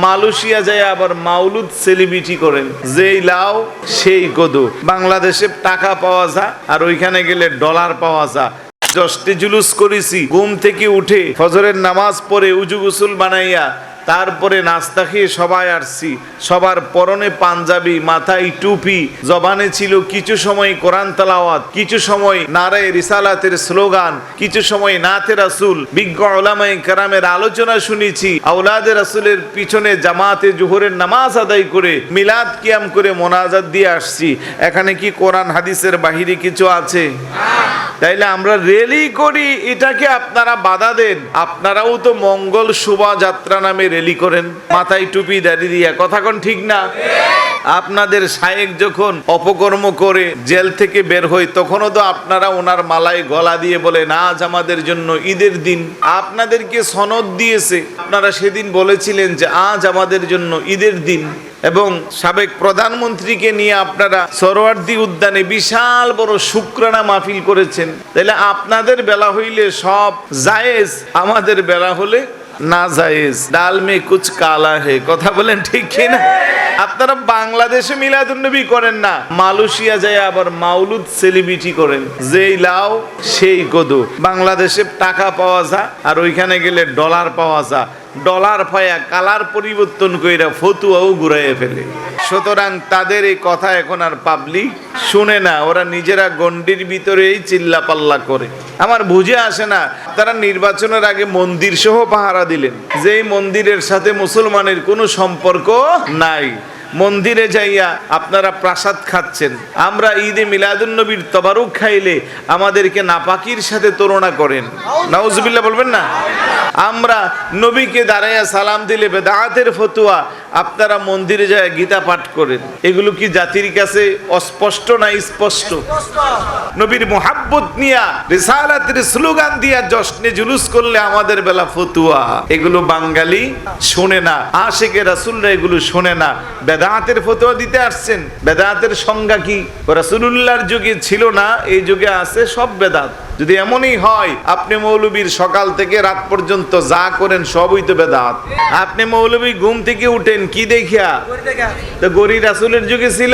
Malaysia যায় আবার মাউলুদ celebrity করেন, যেই লাও সেই কদু। বাংলাদেশে টাকা পাওয়া যায় আর ওইখানে গেলে ডলার পাওয়া যায়। জষ্টে জুলুস করেছি, ঘুম থেকে উঠে ফজরের নামাজ পড়ে উজু গোসল বানাইয়া তারপরে নাস্তা খেয়ে সবাই আসছি। সবার পরনে পাঞ্জাবি, মাথায় টুপি, জবানে ছিল কিছু সময় কোরআন তেলাওয়াত, কিছু সময় নারায়ে রিসালাতের স্লোগান, কিছু সময় নাতে রাসূল, বিজ্ঞ উলামায়ে কেরামের আলোচনা শুনেছি। আওলাদে রাসূলের পিছনে জামাতে জোহরের নামাজ আদায় করে মিলাদ কিয়াম করে মোনাজাত দিয়ে আসছি। এখানে কি কোরআন হাদিসের বাহিরে কিছু আছে? তাইলে আমরা রেলি করি, এটাকে আপনারা বাধা দেন। আপনারাও তো মঙ্গল শোভাযাত্রা নামে রেলি করেন, মাথায় টুপি দাঁড়িয়ে দিয়া। কথা কোন ঠিক না? আপনাদের শায়েখ যখন অপকর্ম করে জেল থেকে বের হয়, তখনও তো আপনারা ওনার মালায় গলা দিয়ে বলেন আজ আমাদের জন্য ঈদের দিন। আপনাদেরকে সনদ দিয়েছে, আপনারা সেদিন বলেছিলেন যে আজ আমাদের জন্য ঈদের দিন। এবং সাবেক প্রধানমন্ত্রীকে নিয়ে আপনারা সরোয়ার্দী উদ্যানে বিশাল বড় শুকরানা মাহফিল করেছেন। তাহলে আপনাদের বেলা হইলে সব জায়েজ, আমাদের বেলা হলে না জায়েজ। ডাল মে কুছ কালা হে। কথা বলেন ঠিক কিনা? আপনারা বাংলাদেশে মিলাদুন্নবী করেন না, মালয়েশিয়া যায় আবার মাউলুদ সেলিব্রিটি করেন, যেই লাও সেই কদু। বাংলাদেশে টাকা পাওয়া যায় আর ওইখানে গেলে ডলার পাওয়া যায়। ডলার পায়া কালার পরিবর্তন কইরা ফতুয়াও ঘুরাইয়া ফেলে। সুতরাং তাদের এই কথা এখন আর পাবলিক শুনে না, ওরা নিজেরা গণ্ডির ভিতরেই চিল্লা পাল্লা করে। আমার বুঝে আসে না, তারা নির্বাচনের আগে মন্দির সহ পাহারা দিলেন, যেই মন্দিরের সাথে মুসলমানের কোনো সম্পর্ক নাই। মন্দিরে যাইয়া আপনারা প্রসাদ খাচ্ছেন। আমরা ঈদে মিলাদুন্নবীর তবারুক খাইলে আমাদেরকে নাপাকির সাথে তুলনা করেন। নাউজুবিল্লাহ বলবেন না? আমরা নবীকে দাঁড়াইয়া সালাম দিলে বেদাতের ফতুয়া, আপনারা মন্দিরে যায় গীতা পাঠ করেন। এগুলো কি জাতির কাছে অস্পষ্ট না স্পষ্ট? নবীর মুহাব্বত নিয়া রিসালাতের স্লোগান দিয়া জশ্নে জুলুস করলে আমাদের বেলা ফতুয়া। এগুলো বাঙালি শোনে না, আশিকে রাসূলরা এগুলো শোনে না, বেদাতের ফতোয়া দিতে আসছেন। বেদাতের সংজ্ঞা কি? রাসূলুল্লাহর যুগে ছিল না, এই যুগে আছে সব বেদাত। যদি এমনই হয়, আপনি মৌলবীর সকাল থেকে রাত পর্যন্ত যা করেন সবই তো বেদাত। আপনি মৌলবী ঘুম থেকে উঠেন কি দেখিয়া? তো গরি রাসূলের যুগে ছিল?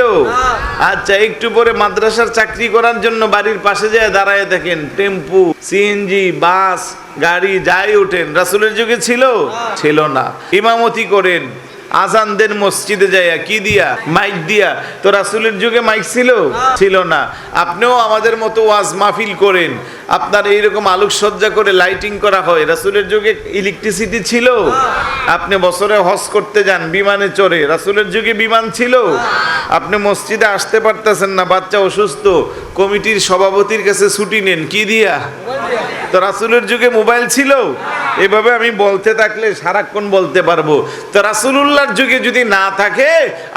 আচ্ছা, একটু পরে মাদ্রাসার চাকরি করার জন্য বাড়ির পাশে যায় দাঁড়ায় দেখেন টেম্পু, সিএনজি, বাস, গাড়ি যাই ওঠেন, রাসূলের যুগে ছিল? ছিল না। ইমামতি করেন, আজান দেন মসজিদে যাইয়া কি দিয়া? মাইক দিয়া। তো রাসূলের যুগে মাইক ছিল? ছিল না। আপনিও আমাদের মতো ওয়াজ মাহফিল করেন, আপনার এইরকম আলোকসজ্জা করে লাইটিং করা হয়। রাসূলের যুগে ইলেকট্রিসিটি ছিল? আপনি বছরে হজ করতে যান বিমানে চড়ে, রাসূলের যুগে বিমান ছিল? আপনি মসজিদে আসতে পারতেছেন না, বাচ্চা অসুস্থ, কমিটির সভাপতির কাছে ছুটি নেন কি দিয়া? তো রাসূলের যুগে মোবাইল ছিল? এভাবে আমি বলতে থাকলে সারাক্ষণ বলতে পারবো। তো রাসূলুল্লাহর যুগে যদি না থাকে,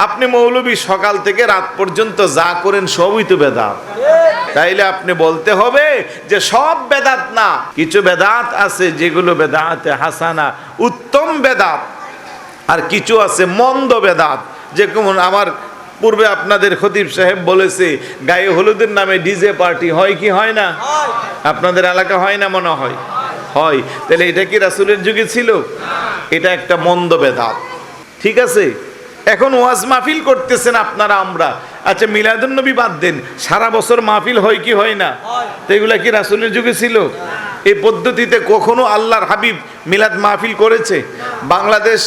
আপনি মৌলবী সকাল থেকে রাত পর্যন্ত যা করেন সবই তো বেদাত। তাইলে আপনি বলতে হবে যে সব বেদাত না, কিছু বেদাত আছে যেগুলো বেদাতে হাসানা, উত্তম বেদাত, আর কিছু আছে মন্দ বেদাত। যেমন আমার পূর্বে আপনাদের খতিব সাহেব বলেছে, গায়ে হলুদের নামে ডিজে পার্টি হয় কি হয় না? আপনাদের এলাকা হয় না মনে হয়? হয়। তাহলে এটা কি রাসূলের যুগে ছিল? এটা একটা মন্দ বেদাত। ঠিক আছে, এখন ওয়াজ মাহফিল করতেছেন আপনারা, আমরা। আচ্ছা, মিলাদুন্নবী বাদ দেন, সারা বছর মাহফিল হয় কি হয় না? তো এগুলা কি রাসূলের যুগে ছিল? এই পদ্ধতিতে কখনো আল্লাহর হাবিব মিলাদ মাহফিল করেছে? বাংলাদেশ,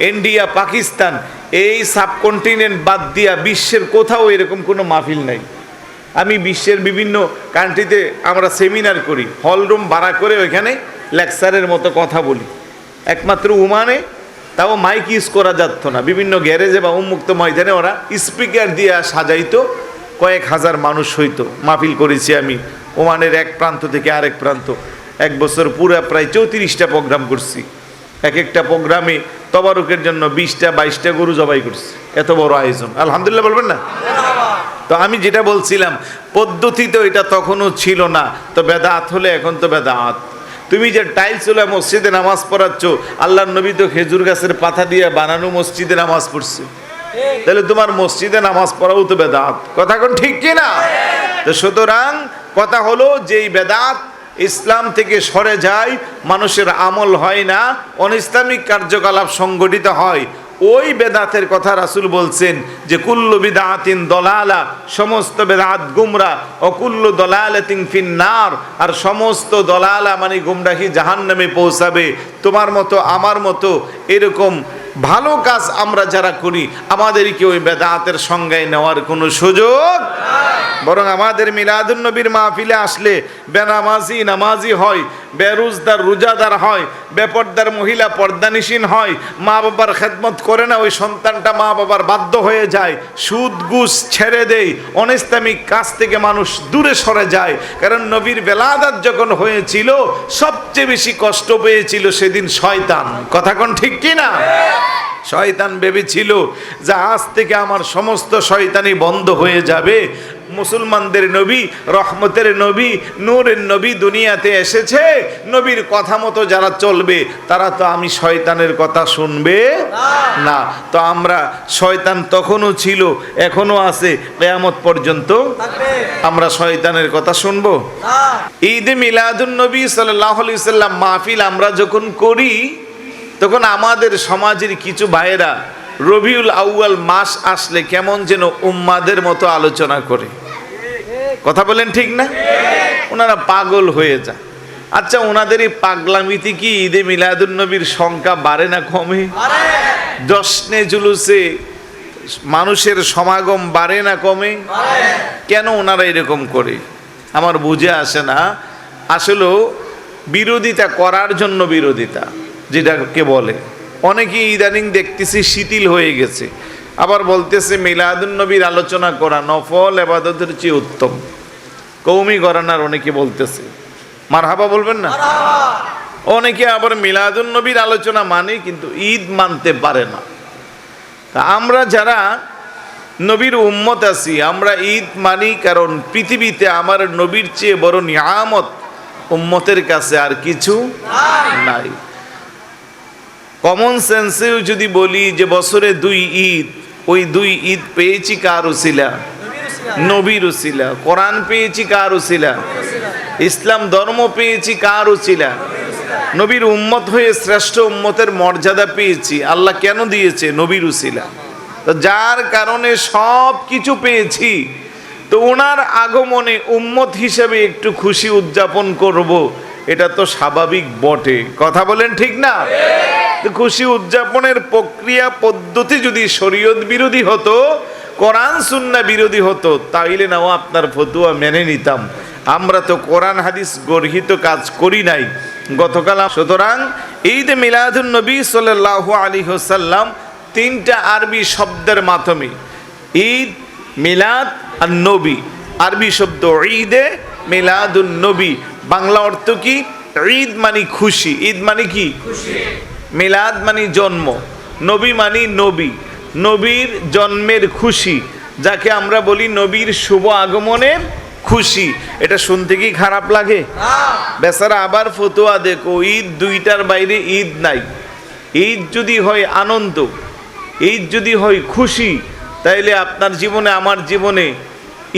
ইন্ডিয়া, পাকিস্তান, এই সাবকন্টিনেন্ট বাদ দিয়া বিশ্বের কোথাও এরকম কোনো মাহফিল নাই। আমি বিশ্বের বিভিন্ন কান্ট্রিতে আমরা সেমিনার করি, হল রুম ভাড়া করে ওইখানে লেকচারের মতো কথা বলি। একমাত্র ওমানে তাও মাইক ইউজ করা যাত না, বিভিন্ন গ্যারেজে বা উন্মুক্ত ময়দানে ওরা স্পিকার দিয়ে সাজাইতো, কয়েক হাজার মানুষ হইতো। মাহফিল করেছি আমি ওমানের এক প্রান্ত থেকে আরেক প্রান্ত। এক বছর পুরো প্রায় 34টা প্রোগ্রাম করছি। এক একটা প্রোগ্রামে তবারুকের জন্য 20টা 22টা গরু জবাই করছি। এত বড় আয়োজন, আলহামদুলিল্লাহ বলবেন না? তো আমি যেটা বলছিলাম, পদ্ধতি তো এটা তখনও ছিল না, তো বেদাত হলে এখন তো বেদাত। তুমি যে টাইলস হলে মসজিদে নামাজ পড়াচ্ছ, আল্লাহর নবী তো খেজুর গাছের পাতা দিয়ে বানানো মসজিদে নামাজ পড়ছে, তাহলে তোমার মসজিদে নামাজ পড়াও তো বেদাত। কথা কোন ঠিক কিনা? তো সুতরাং কথা হলো, যেই বেদাত ইসলাম থেকে সরে যায়, মানুষের আমল হয় না, অনিসলামিক কার্যকলাপ সংগঠিত হয়, ওই বেদাতের কথা রাসূল বলছেন যে কুল্লু বিদআতিন দলালা, সমস্ত বেদাত গুমরাহ, ও কুল্লু দলালাতিন ফিন্নার, আর সমস্ত দলালা মানে গুমরাহি জাহান্নামে পৌঁছাবে। তোমার মতো আমার মতো এরকম ভালো কাজ আমরা যারা করি আমাদেরকে ওই বেদাতের সংজ্ঞায় নেওয়ার কোনো সুযোগ, বরং আমাদের মিলাদুন নবীর মাহফিলে আসলে বেনামাজি নামাজি হয়, বেরোজদার রোজাদার হয়, বেপর্দার মহিলা পর্দানিসীন হয়, মা বাবার খেদমত করে না ওই সন্তানটা মা বাবার বাধ্য হয়ে যায়, সুদ ঘুষ ছেড়ে দেয়, অনিসলামিক কাজ থেকে মানুষ দূরে সরে যায়। কারণ নবীর বেলাদাত যখন হয়েছিল সবচেয়ে বেশি কষ্ট পেয়েছিল সেদিন শয়তান। কথা কোন ঠিক কি না? শয়তান ভেবেছিল যে আজ থেকে আমার সমস্ত শয়তানি বন্ধ হয়ে যাবে। মুসলমানদের নবী, রহমতের নবী, নূরের নবী দুনিয়াতে এসেছে, নবীর কথা মতো যারা চলবে তারা তো আমি শয়তানের কথা শুনবে না। তো আমরা শয়তান তখনও ছিল, এখনো আছে, কিয়ামত পর্যন্ত আমরা শয়তানের কথা শুনবো? ঈদে মিলাদুন নবী সাল্লাল্লাহু আলাইহি সাল্লাম মাহফিল আমরা যখন করি তখন আমাদের সমাজের কিছু ভাইয়েরা রবিউল আউয়াল মাস আসলে কেমন যেন উম্মাদের মতো আলোচনা করে। কথা বলেন ঠিক না? ওনারা পাগল হয়ে যায়। আচ্ছা, ওনাদের এই পাগলামিতে কি ঈদে মিলাদুন নবীর সংখ্যা বাড়ে না কমে? জশ্নে জুলুসে মানুষের সমাগম বাড়ে না কমে? কেন ওনারা এরকম করে আমার বুঝে আসে না। আসলে বিরোধিতা করার জন্য বিরোধিতা, যেটাকে বলে অনেকে ইদানিং দেখতেছি শিথিল হয়ে গেছে, আবার বলতেছে মিলাদুন নবীর আলোচনা করা নফল ইবাদতের চেয়ে উত্তম। কওমি গরানার অনেকে বলতেছে, মারহাবা বলবেন না? অনেকে আবার মিলাদুন নবীর আলোচনা মানে কিন্তু ঈদ মানতে পারে না। তা আমরা যারা নবীর উম্মত আছি আমরা ঈদ মানি, কারণ পৃথিবীতে আমার নবীর চেয়ে বড় নিয়ামত উম্মতের কাছে আর কিছু নাই। কমন সেন্সেও যদি বলি যে বছরে 2 ঈদ, ওই 2 ঈদ পেয়েছি কার উসিলা? নবীর উসিলা। কোরআন পেয়েছি কার উসিলা? ইসলাম ধর্ম পেয়েছি কার উসিলা? নবীর উম্মত হয়ে শ্রেষ্ঠ উম্মতের মর্যাদা পেয়েছি। আল্লাহ কেন দিয়েছে? নবীর উসিলা। তো যার কারণে সব কিছু পেয়েছি, তো ওনার আগমনে উম্মত হিসেবে একটু খুশি উদযাপন করব, এটা তো স্বাভাবিক বটে। কথা বলেন ঠিক না? খুশি উদযাপনের প্রক্রিয়া পদ্ধতি যদি শরীয়ত বিরোধী হতো, কোরআন সুন্নাহ বিরোধী হতো, তাইলে নাও আপনার ফতোয়া মেনে নিতাম। আমরা তো কোরআন হাদিস গর্হিত কাজ করি নাই গতকাল। সুতরাং ঈদে মিলাদুন নবী সাল্লাল্লাহু আলাইহি ওয়াসাল্লাম 3টা আরবি শব্দের মাধ্যমে ঈদ, মিলাদ আর নবী। আরবি শব্দ ঈদে মিলাদুন নবী, বাংলা অর্থ কি? ঈদ মানে খুশি। ঈদ মানে কি? খুশি। মিলাদ মানে জন্ম, নবী মানে নবী, নবীর জন্মের খুশি, যাকে আমরা বলি নবীর শুভ আগমনের খুশি। এটা শুনতে কি খারাপ লাগে? বেচারা আবার ফতোয়া দেখো, ঈদ 2টার বাইরে ঈদ নাই। ঈদ যদি হয় আনন্দ, ঈদ যদি হয় খুশি, তাইলে আপনার জীবনে আমার জীবনে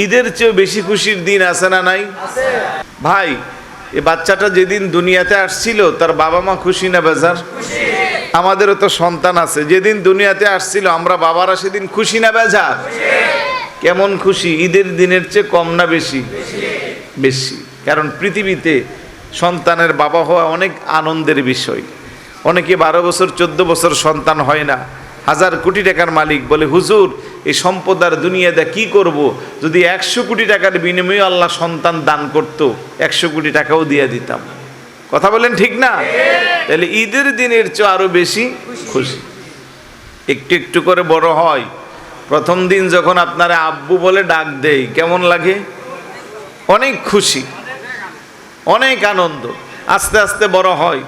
ঈদের চেয়েও বেশি খুশির দিন আছে না নাই? ভাই, এই বাচ্চাটা যেদিন দুনিয়াতে আসছিল তার বাবা মা খুশি না বেজার? আমাদেরও তো সন্তান আছে, যেদিন দুনিয়াতে আসছিল আমরা বাবারা সেদিন খুশি না বেজার? কেমন খুশি? ঈদের দিনের চেয়ে কম না বেশি? বেশি। কারণ পৃথিবীতে সন্তানের বাবা হওয়া অনেক আনন্দের বিষয়। অনেকে 12 বছর 14 বছর সন্তান হয় না, 1000 কোটি টাকার মালিক বলে, হুজুর এই সম্পদ আর দুনিয়াতে কি করব? যদি 100 কোটি টাকার বিনিময়ে আল্লাহ সন্তান দান করত, 100 কোটি টাকাও দিয়ে দিতাম। কথা বলেন ঠিক না? তাহলে ঈদের দিনের চেয়ে আরো বেশি খুশি। একটু একটু করে বড় হয়। প্রথম দিন যখন আপনারা আব্বু বলে ডাক দেয় কেমন লাগে? অনেক খুশি, অনেক আনন্দ। আস্তে আস্তে বড় হয়।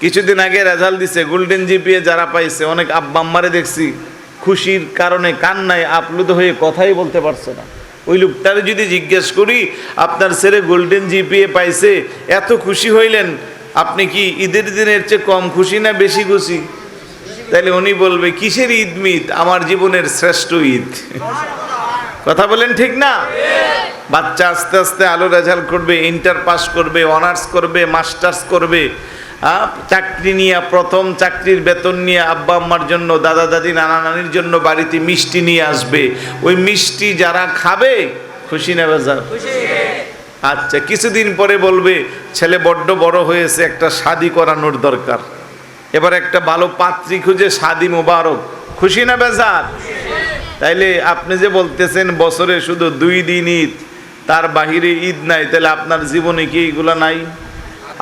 কিছুদিন আগে রেজাল্ট দিছে, গোল্ডেন জিপিএ যারা পাইছে, অনেক আব্বা আম্মারে দেখছি খুশির কারণে কান্নায় আপ্লুত হয়ে কথাই বলতে পারছে না। ওই লোকটারে যদি জিজ্ঞেস করি আপনার ছেলে গোল্ডেন জিপিএ পাইছে, এত খুশি হইলেন, আপনি কি ঈদের দিনের চেয়ে কম খুশি না বেশি খুশি? তাইলে উনি বলবে কিসের ঈদ মিদ, আমার জীবনের শ্রেষ্ঠ ঈদ। কথা বলেন ঠিক না? বাচ্চা আস্তে আস্তে আলো রেজাল্ট করবে, ইন্টার পাস করবে, অনার্স করবে, মাস্টার্স করবে, চাকরি নিয়ে, প্রথম চাকরির বেতন নিয়ে আব্বা আম্মার জন্য, দাদা দাদি, নানা নানির জন্য বাড়িতে মিষ্টি নিয়ে আসবে। ওই মিষ্টি যারা খাবে খুশি না বেজার? আচ্ছা, কিছুদিন পরে বলবে ছেলে বড্ড বড় হয়েছে, একটা শাদি করানোর দরকার, এবার একটা ভালো পাত্রী খুঁজে শাদি মোবারক। খুশি না বেজার? তাইলে আপনি যে বলতেছেন বছরে শুধু 2 দিন ঈদ, তার বাহিরে ঈদ নাই, তাহলে আপনার জীবনে কি এইগুলা নাই?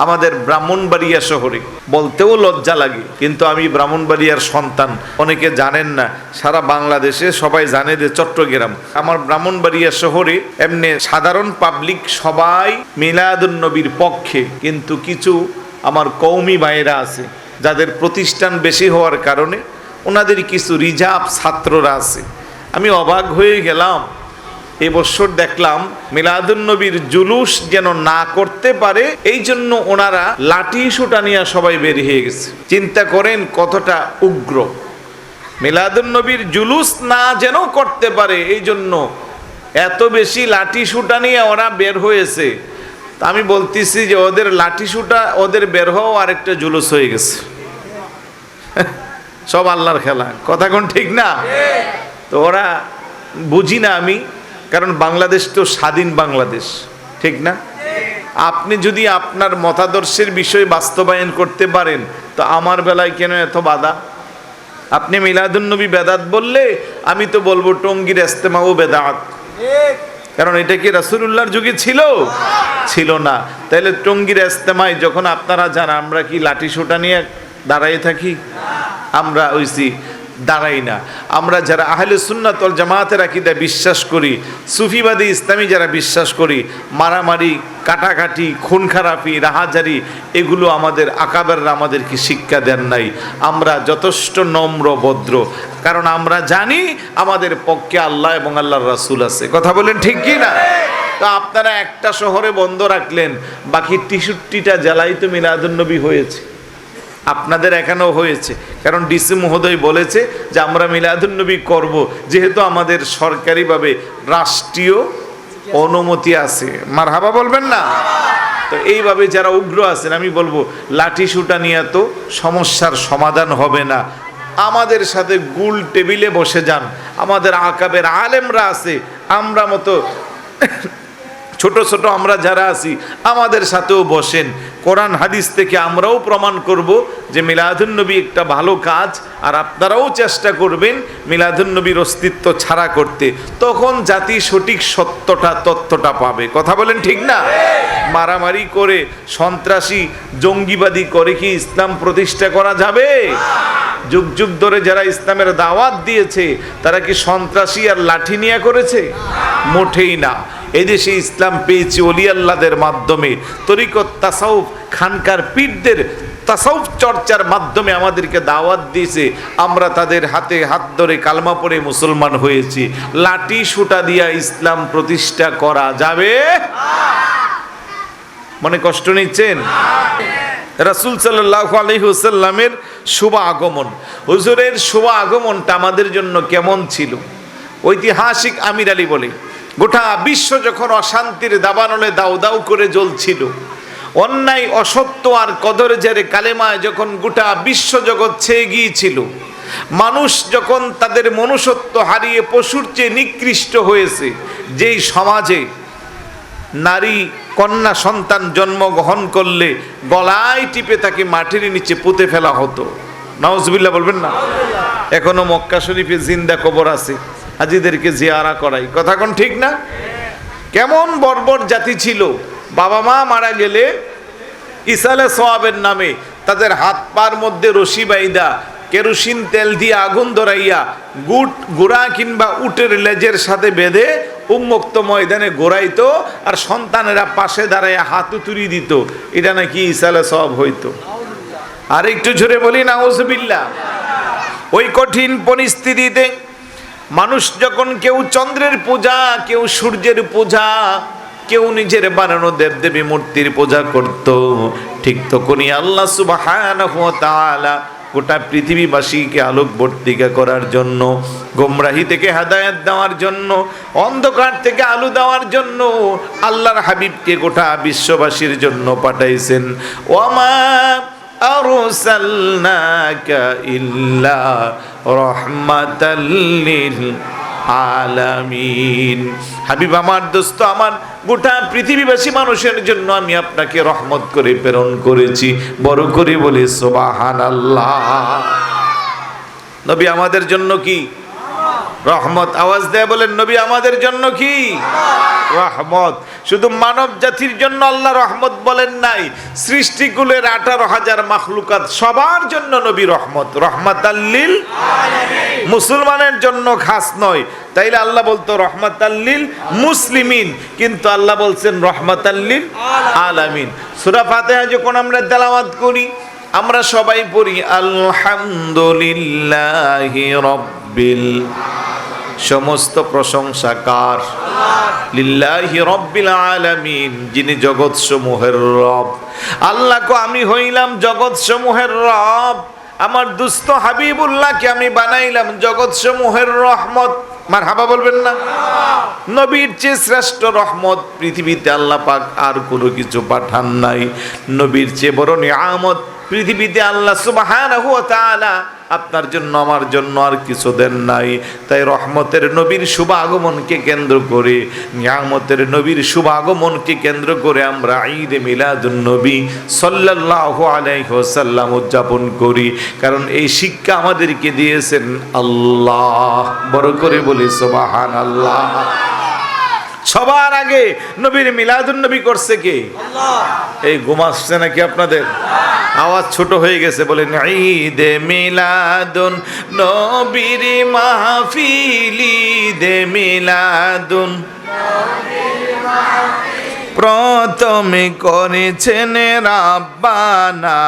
আমাদের ব্রাহ্মণবাড়িয়া শহরে বলতেও লজ্জা লাগে, কিন্তু আমি ব্রাহ্মণবাড়িয়ার সন্তান, অনেকে জানেন না, সারা বাংলাদেশে সবাই জানে যে চট্টগ্রাম আমার ব্রাহ্মণবাড়িয়া শহরে এমনি সাধারণ পাবলিক সবাই মিলাদুন নবীর পক্ষে, কিন্তু কিছু আমার কওমি ভাইয়েরা আছে যাদের প্রতিষ্ঠান বেশি হওয়ার কারণে ওনাদের কিছু রিজার্ভ ছাত্ররা আছে। আমি অবাক হয়ে গেলাম, এবছর দেখলাম মিলাদুন নবীর জুলুস যেন না করতে পারে এই জন্য ওনারা লাঠি সোটা নিয়ে সবাই বের হয়ে গেছে। চিন্তা করেন কতটা উগ্র। মিলাদুন নবীর জুলুস না যেন করতে পারে এই জন্য এত বেশি লাঠি সোটা নিয়ে ওরা বের হয়েছে। আমি বলতেছি যে ওদের লাঠি সোটা, ওদের বের হওয়া আরেকটা জুলুস হয়ে গেছে। সব আল্লাহর খেলা, কথা কোন ঠিক না? তো ওরা বুঝি না আমি, কারণ বাংলাদেশ তো স্বাধীন বাংলাদেশ, ঠিক না? আপনি যদি আপনার মতাদর্শের বিষয় বাস্তবায়ন করতে পারেন তো আমার বেলায় কেন এত বাধা? আপনি মিলাদুন নবী বেদাত বললে আমি তো বলবো টঙ্গীর ইজতেমাও বেদাত, কারণ এটা কি রাসূলুল্লাহর যুগে ছিল? ছিল না। তাহলে টঙ্গীর ইজতেমায় যখন আপনারা যান, আমরা কি লাঠি সোটা নিয়ে দাঁড়াই থাকি? আমরা ওইসি দাঁড়াই না। আমরা যারা আহলে সুন্নাত ওয়াল জামাতের আকীদা বিশ্বাস করি, সুফিবাদী ইসলামী যারা বিশ্বাস করি, মারামারি, কাটাকাটি, খুন খারাপি, রাহাজারি, এগুলো আমাদের আকাবেররা আমাদেরকে শিক্ষা দেন নাই। আমরা যথেষ্ট নম্র ভদ্র, কারণ আমরা জানি আমাদের পক্ষে আল্লাহ এবং আল্লাহর রাসূল আছে। কথা বলেন ঠিক কি না? তো আপনারা একটা শহরে বন্ধ রাখলেন, বাকি 63টা জেলায় তো মিলাদুন নবী হয়েছে। আপনাদের এখানেও হয়েছে, কারণ ডিসি মহোদয় বলেছে যে আমরা মিলাদুন নবী করব, যেহেতু আমাদের সরকারিভাবে রাষ্ট্রীয় অনুমতি আছে। মারহাবা বলবেন না? তো এইভাবে যারা উগ্র আছেন, আমি বলবো লাঠি সুটা নিয়ে তো সমস্যার সমাধান হবে না। আমাদের সাথে গুল টেবিলে বসে যান, আমাদের আকাবের আলেমরা আছে, আমরা মতো ছোট ছোট আমরা যারা আছি আমাদের সাথেও বসেন। কোরআন হাদিস থেকে আমরাও প্রমাণ করব যে মিলাদুন নবী একটা ভালো কাজ, আর আপনারাও চেষ্টা করবেন মিলাদুন নবীর অস্তিত্ব ছাড়া করতে। তখন জাতি সঠিক তথ্যটা পাবে। কথা বলেন ঠিক না? মারামারি করে, সন্ত্রাসী, জঙ্গিবাদী করে কি ইসলাম প্রতিষ্ঠা করা যাবে? যুগ যুগ ধরে যারা ইসলামের দাওয়াত দিয়েছে তারা কি সন্ত্রাসী আর লাঠি নিয়ে করেছে? মোটেই না। এদেশে ইসলাম পেয়েছি ওলি আল্লাহদের মাধ্যমে, তরিকত, তাসাউফ, খানকার পীরদের তাসাউফ চর্চার মাধ্যমে আমাদেরকে দাওয়াত দিয়েছে। আমরা তাদের হাতে হাত ধরে কালমা পড়ে মুসলমান হয়েছি। লাঠি সুটা দিয়া ইসলাম প্রতিষ্ঠা করা যাবে? মনে কষ্ট নিচ্ছেন? রাসূল সাল্লাল্লাহু আলাইহি ওয়াসাল্লামের শুভ আগমন, হুজুরের শুভ আগমনটা আমাদের জন্য কেমন ছিল? ঐতিহাসিক আমির আলী বলে, গোটা বিশ্ব যখন অশান্তির দাবানলে দাউ দাউ করে জ্বলছিল, অন্যায়, অসত্য আর কদর জেরে কালেমায় যখন গোটা বিশ্ব জগৎ ছেয়ে গিয়েছিল, মানুষ যখন তাদের মনুষ্যত্ব হারিয়ে পশুর চেয়ে নিকৃষ্ট হয়েছে, যেই সমাজে নারী কন্যা সন্তান জন্মগ্রহণ করলে গলায় টিপে তাকে মাটির নিচে পুঁতে ফেলা হতো। নাউজুবিল্লাহ বলবেন না? এখনো মক্কা শরীফে জিন্দা কবর আছে, হাজীদেরকে জিয়ারা করাই। কথা কোন ঠিক না? কেমন বর্বর জাতি ছিল! বাবা মা মারা গেলে ইসালে সওয়াবের নামে তাদের হাত পার মধ্যে রশি বাইদা, কেরোসিন তেল দিয়ে আগুন ধরাইয়া, গুড়া কিংবা উটের লেজের সাথে বেঁধে উন্মুক্ত ময়দানে ঘোরাইতো, আর সন্তানেরা পাশে দাঁড়াইয়া হাত উতুরি দিত। এটা নাকি ইসালে সওয়াব হইতো। আর একটু জোরে বলি নাউজুবিল্লাহ। ওই কঠিন পরিস্থিতিতে মানুষ যখন কেউ চন্দ্রের পূজা, কেউ সূর্যের পূজা, কেউ নিজের বানানো দেবদেবী মূর্তির পূজা করত, ঠিক তখনই আল্লাহ সুবহানাহু ওয়া তাআলা গোটা পৃথিবীবাসীকে আলোকবর্তিকা করার জন্য, গোমরাহি থেকে হেদায়েত দেওয়ার জন্য, অন্ধকার থেকে আলো দেওয়ার জন্য আল্লাহর হাবিবকে গোটা বিশ্ববাসীর জন্য পাঠাইছেন। ওয়ামা আরসালনাকা ইল্লা রাহমাতাল লিল আলামিন। হাবিব আমার, দোস্ত আমার, গোটা পৃথিবীবাসী মানুষের জন্য আমি আপনাকে রহমত করে প্রেরণ করেছি। বড় করে বলি সুবহানাল্লাহ। নবী আমাদের জন্য কি রহমত? আওয়াজ দেয়া বলেন, নবী আমাদের জন্য কি রহমত? শুধু মানব জাতির জন্য আল্লাহ রহমত বলেন নাই, সৃষ্টিকুলের 18,000 মাখলুকাত সবার জন্য নবী রহমত, রহমাতাল লিল আলামিন। মুসলমানের জন্য খাস নয়, তাইলে আল্লাহ বলতো রহমাতাল লিল মুসলিমিন, কিন্তু আল্লাহ বলছেন রহমাতাল লিল আলামিন। সূরা ফাতিহা যখন আমরা তেলাওয়াত করি, আমরা সবাই পড়ি আলহামদুলিল্লাহি রাব্বিল, সমস্ত প্রশংসা কার? লিল্লাহি রাব্বিল আলামিন, যিনি জগৎ সমূহের রব। আল্লাহ কো আমি হইলাম জগৎ সমূহের রব, আমার দুস্থ হাবিবুল্লাহকে আমি বানাইলাম জগৎ সমূহের রহমত। মারহাবা বলবেন না? নবীর চেয়ে শ্রেষ্ঠ রহমত পৃথিবীতে আল্লাহ পাক আর কোনো কিছু পাঠান নাই। নবীর চেয়ে বড় নিয়ামত পৃথিবীতে আল্লাহ সুবহানাহু ওয়া তাআলা আপনার জন্য আমার জন্য আর কিছু দেন নাই। তাই রহমতের নবীর শুভ আগমনকে কেন্দ্র করে, নিয়ামতের নবীর শুভ আগমনকে কেন্দ্র করে আমরা ঈদে মিলাদুন নবী সাল্লাল্লাহু আলাইহি ওয়াসাল্লাম উদযাপন করি। কারণ এই শিক্ষা আমাদেরকে দিয়েছেন আল্লাহ। বড় করে বলি সুবহানাল্লাহ। সবার আগে নবীর মিলাদুন নবী করছে কে? আল্লাহ। এই ঘুম আসছে নাকি আপনাদের? আওয়াজ ছোট হয়ে গেছে, বলেন ঈদে মিলাদুন নবীর মাহফিল, ঈদে মিলাদুন প্রথমে করেছেন রাব্বানা,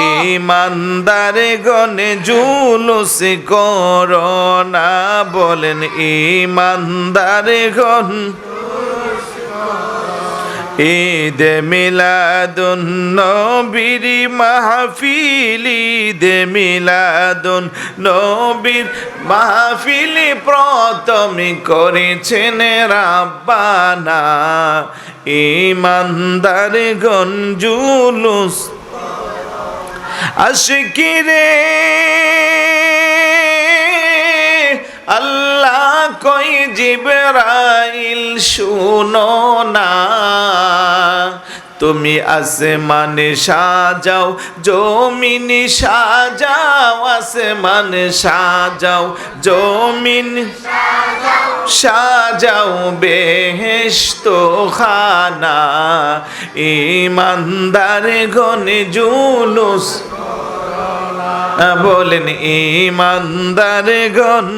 ঈমানদার গনে জুলুস করোনা। বলেন ঈমানদার গন ঈদে মিলাদুন নবীর মাহফিল, ঈদে মিলাদুন নবীর মাহফিল প্রথম করেছেন রাব্বানা, ঈমানদার গন জুলুস। আশিকিরে আল্লাহ কই জিবরাইল শুনো না, তুমি আসমানে সাজাও জমিন সাজাও, আসমানে সাজাও জমিন সাজাও বেহেশত খানা, ঈমানদার গনে জুলুস। বলেন ঈমানদার গন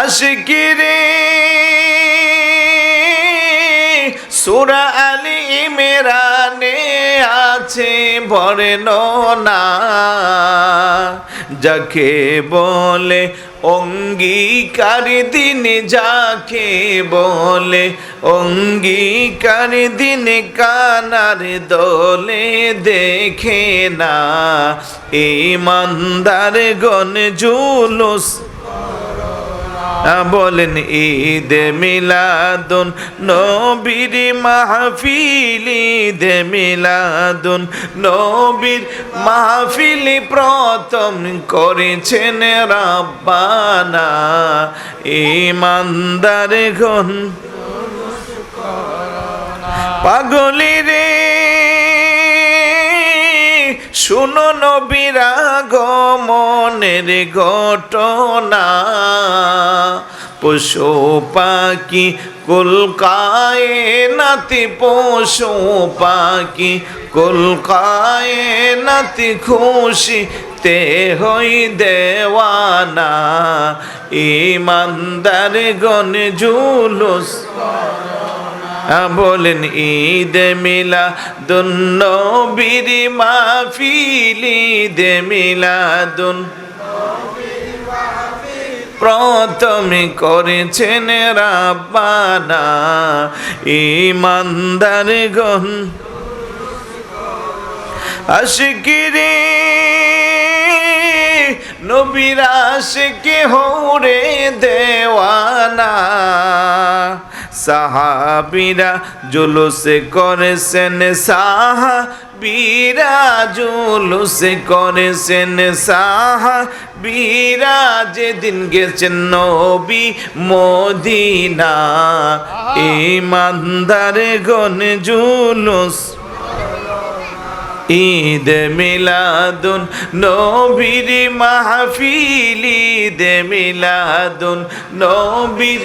আশিকিরে। সূরা আলী ইমরানে আছে বর্ণনা, যাকে বলে অঙ্গীকার দিন, যাকে বলে অঙ্গীকার দিন, কানার দলে দেখে না, ঈমানদার গণ জুলুস। বলেন ঈদে মিলাদুন নবীর মাহফিল, ঈদে মিলাদুন নবীর মাহফিল প্রথম করেছেন রাব্বানা, ঈমানদার গণ। পাগলি রে শুনো নবীর আগমনের ঘটনা, পশু পাখি কুল কায়নাতি, পশু পাখি কুল কায়নাতি খুশি তে হই দেওয়ানা, ঈমানদার গণ জুলুস। বলেন ঈদে মিলাদুন নবীর মাহফিল, ঈদে মিলাদুন প্রথম করেছেন রাব্বানা, ঈমানদার গণ। আশিকিরে নবীর আশিকে হৌরে দেওয়ানা, সাহাবীরা জুলুসে করেছেন, সাহাবীরা জুলুসে করেছেন, সাহাবীরা যেদিন গেছেন নবী মদিনা, ইমানদার গণ জুলুস। ঈদ মিলাদুন নবীর মাহফিল, ঈদ মিলাদুন নবীর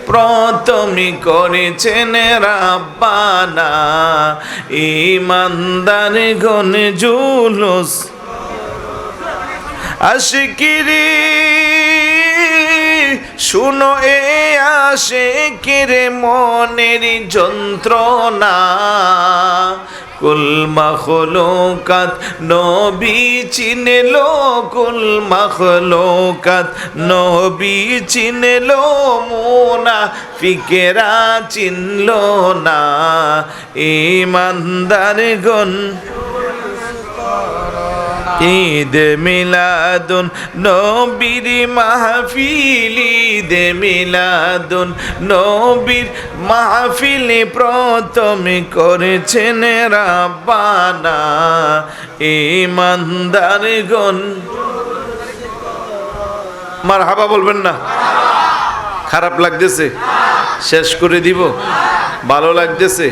প্রথমে করেছেন রাব্বানা, ইমানদার গণ জুলুস। আশিকিরে শুনো এ আশিকির মনের যন্ত্রণা, কুল মাখলুকাত নবী চিনলো, কুল মাখলুকাত নবী চিনলো, মুনাফিকেরা চিনলো না, ঈমানদারগণ। ঈদ মিলাদুন নবীর মাহফিল, ঈদ মিলাদুন নবীর মাহফিল প্রথমে করেছেন রাব্বানা, ঈমানদারগণ। মারহাবা বলবেন না? খারাপ লাগতেছে? শেষ করে দিব? ভালো লাগতেছে?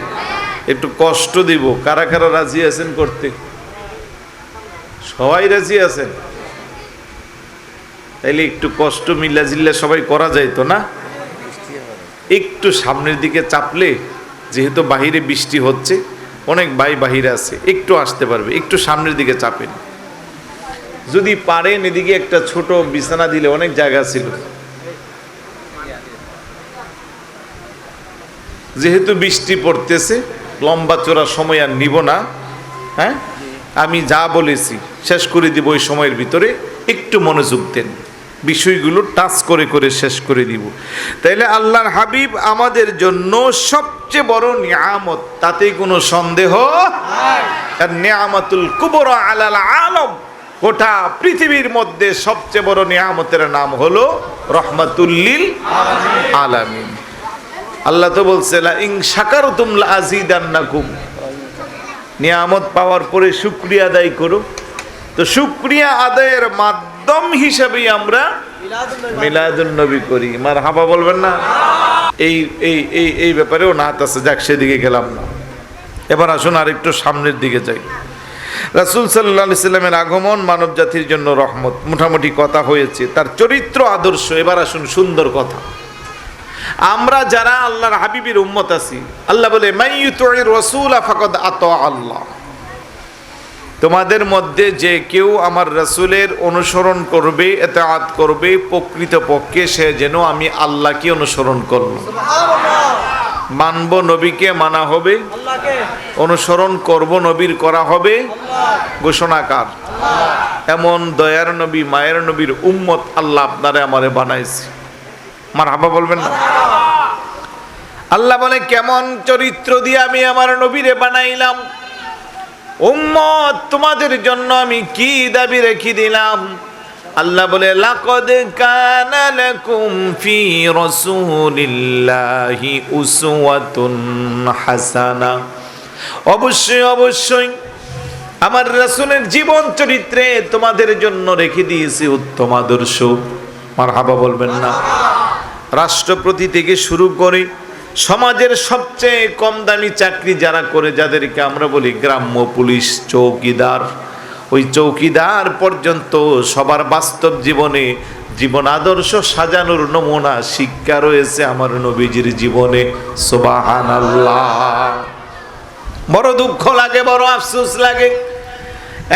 একটু কষ্ট দিব? কারা কারা রাজি আছেন করতে? সবাই রাজি আছেন? তাইলে একটু কষ্ট মিল্লা জিল্লা সবাই করা যাইতো না? একটু সামনের দিকে চাপলে, যেহেতু বাহিরে বৃষ্টি হচ্ছে, অনেক ভাই বাহিরে আছে, একটু আসতে পারবে, একটু সামনের দিকে চাপেন। যদি পারেন এদিকে একটা ছোট বিছানা দিলে অনেক জায়গা ছিল। যেহেতু বৃষ্টি পড়তেছে, লম্বা চড়া সময় আর নিব না। হ্যাঁ, আমি যা বলেছি শেষ করে দিব ওই সময়ের ভিতরে, একটু মনোযোগ দেন, বিষয়গুলো টাচ করে করে শেষ করে দিব। তাইলে আল্লাহর হাবিব আমাদের জন্য সবচেয়ে বড় নিয়ামত, তাতেই কোনো সন্দেহ নাই। আর নিয়ামতুল কুবরা আলাল আলম, গোটা পৃথিবীর মধ্যে সবচেয়ে বড় নিয়ামতের নাম হলো রহমাতুল লিল আলামিন। আল্লাহ তো বলছে লা ইন শাকারতুম লা আযীদান্নাকুম, নিয়ামত পাওয়ার পরে শুকরিয়া আদায় করো। তো শুকরিয়া আদায়ের মাধ্যম হিসেবেই আমরা মিলাদুন নবী করি। মারহাবা বলবেন না? এই এই এই এই ব্যাপারেও নাত আছে, যাক সেদিকে গেলাম না। এবার আসুন আর একটু সামনের দিকে যাই। রাসূল সাল্লাল্লাহু আলাইহি সাল্লামের আগমন মানব জাতির জন্য রহমত, মোটামুটি কথা হয়েছে। তার চরিত্র আদর্শ, এবার আসুন সুন্দর কথা। আমরা যারা আল্লাহর হাবিবের উম্মত আছি, আল্লাহ বলে মাইয়ুতির রাসূলা ফাকাদ আতা আল্লাহ, তোমাদের মধ্যে যে কেউ আমার রাসূলের অনুসরণ করবে, ইতাআত করবে, প্রকৃতপক্ষে সে যেন আমি আল্লাহকে অনুসরণ করল। মানব নবীকে মানা হবে, অনুসরণ করব নবীর করা হবে ঘোষণাকার। এমন দয়ার নবী, মায়ের নবীর উম্মত আল্লাহ আপনারে আমারে বানাইছে। মারহাবা বলবেন না? আল্লাহ বলে কেমন চরিত্র দিয়ে আমি আমার নবীরে বানাইলাম। উম্মত তোমাদের জন্য আমি কি দাবি রেখে দিলাম। আল্লাহ বলে লাকাদ কানা লাকুম ফি রাসূলিল্লাহি উসওয়াতুন হাসানা, অবশ্যই অবশ্যই আমার রাসূলের জীবন চরিত্রে তোমাদের জন্য রেখে দিয়েছি উত্তম আদর্শ। মারহাবা বলবেন না? রাষ্ট্রপতি থেকে শুরু করে সমাজের সবচেয়ে কম দামি চাকরি যারা করে, যাদেরকে আমরা বলি গ্রাম্য পুলিশ চৌকিদার, ওই চৌকিদার পর্যন্ত সবার বাস্তব জীবনে জীবন আদর্শ সাজানোর নমুনা শিক্ষা রয়েছে আমার নবীজির জীবনে। সুবহানাল্লাহ। বড় দুঃখ লাগে, বড় আফসোস লাগে,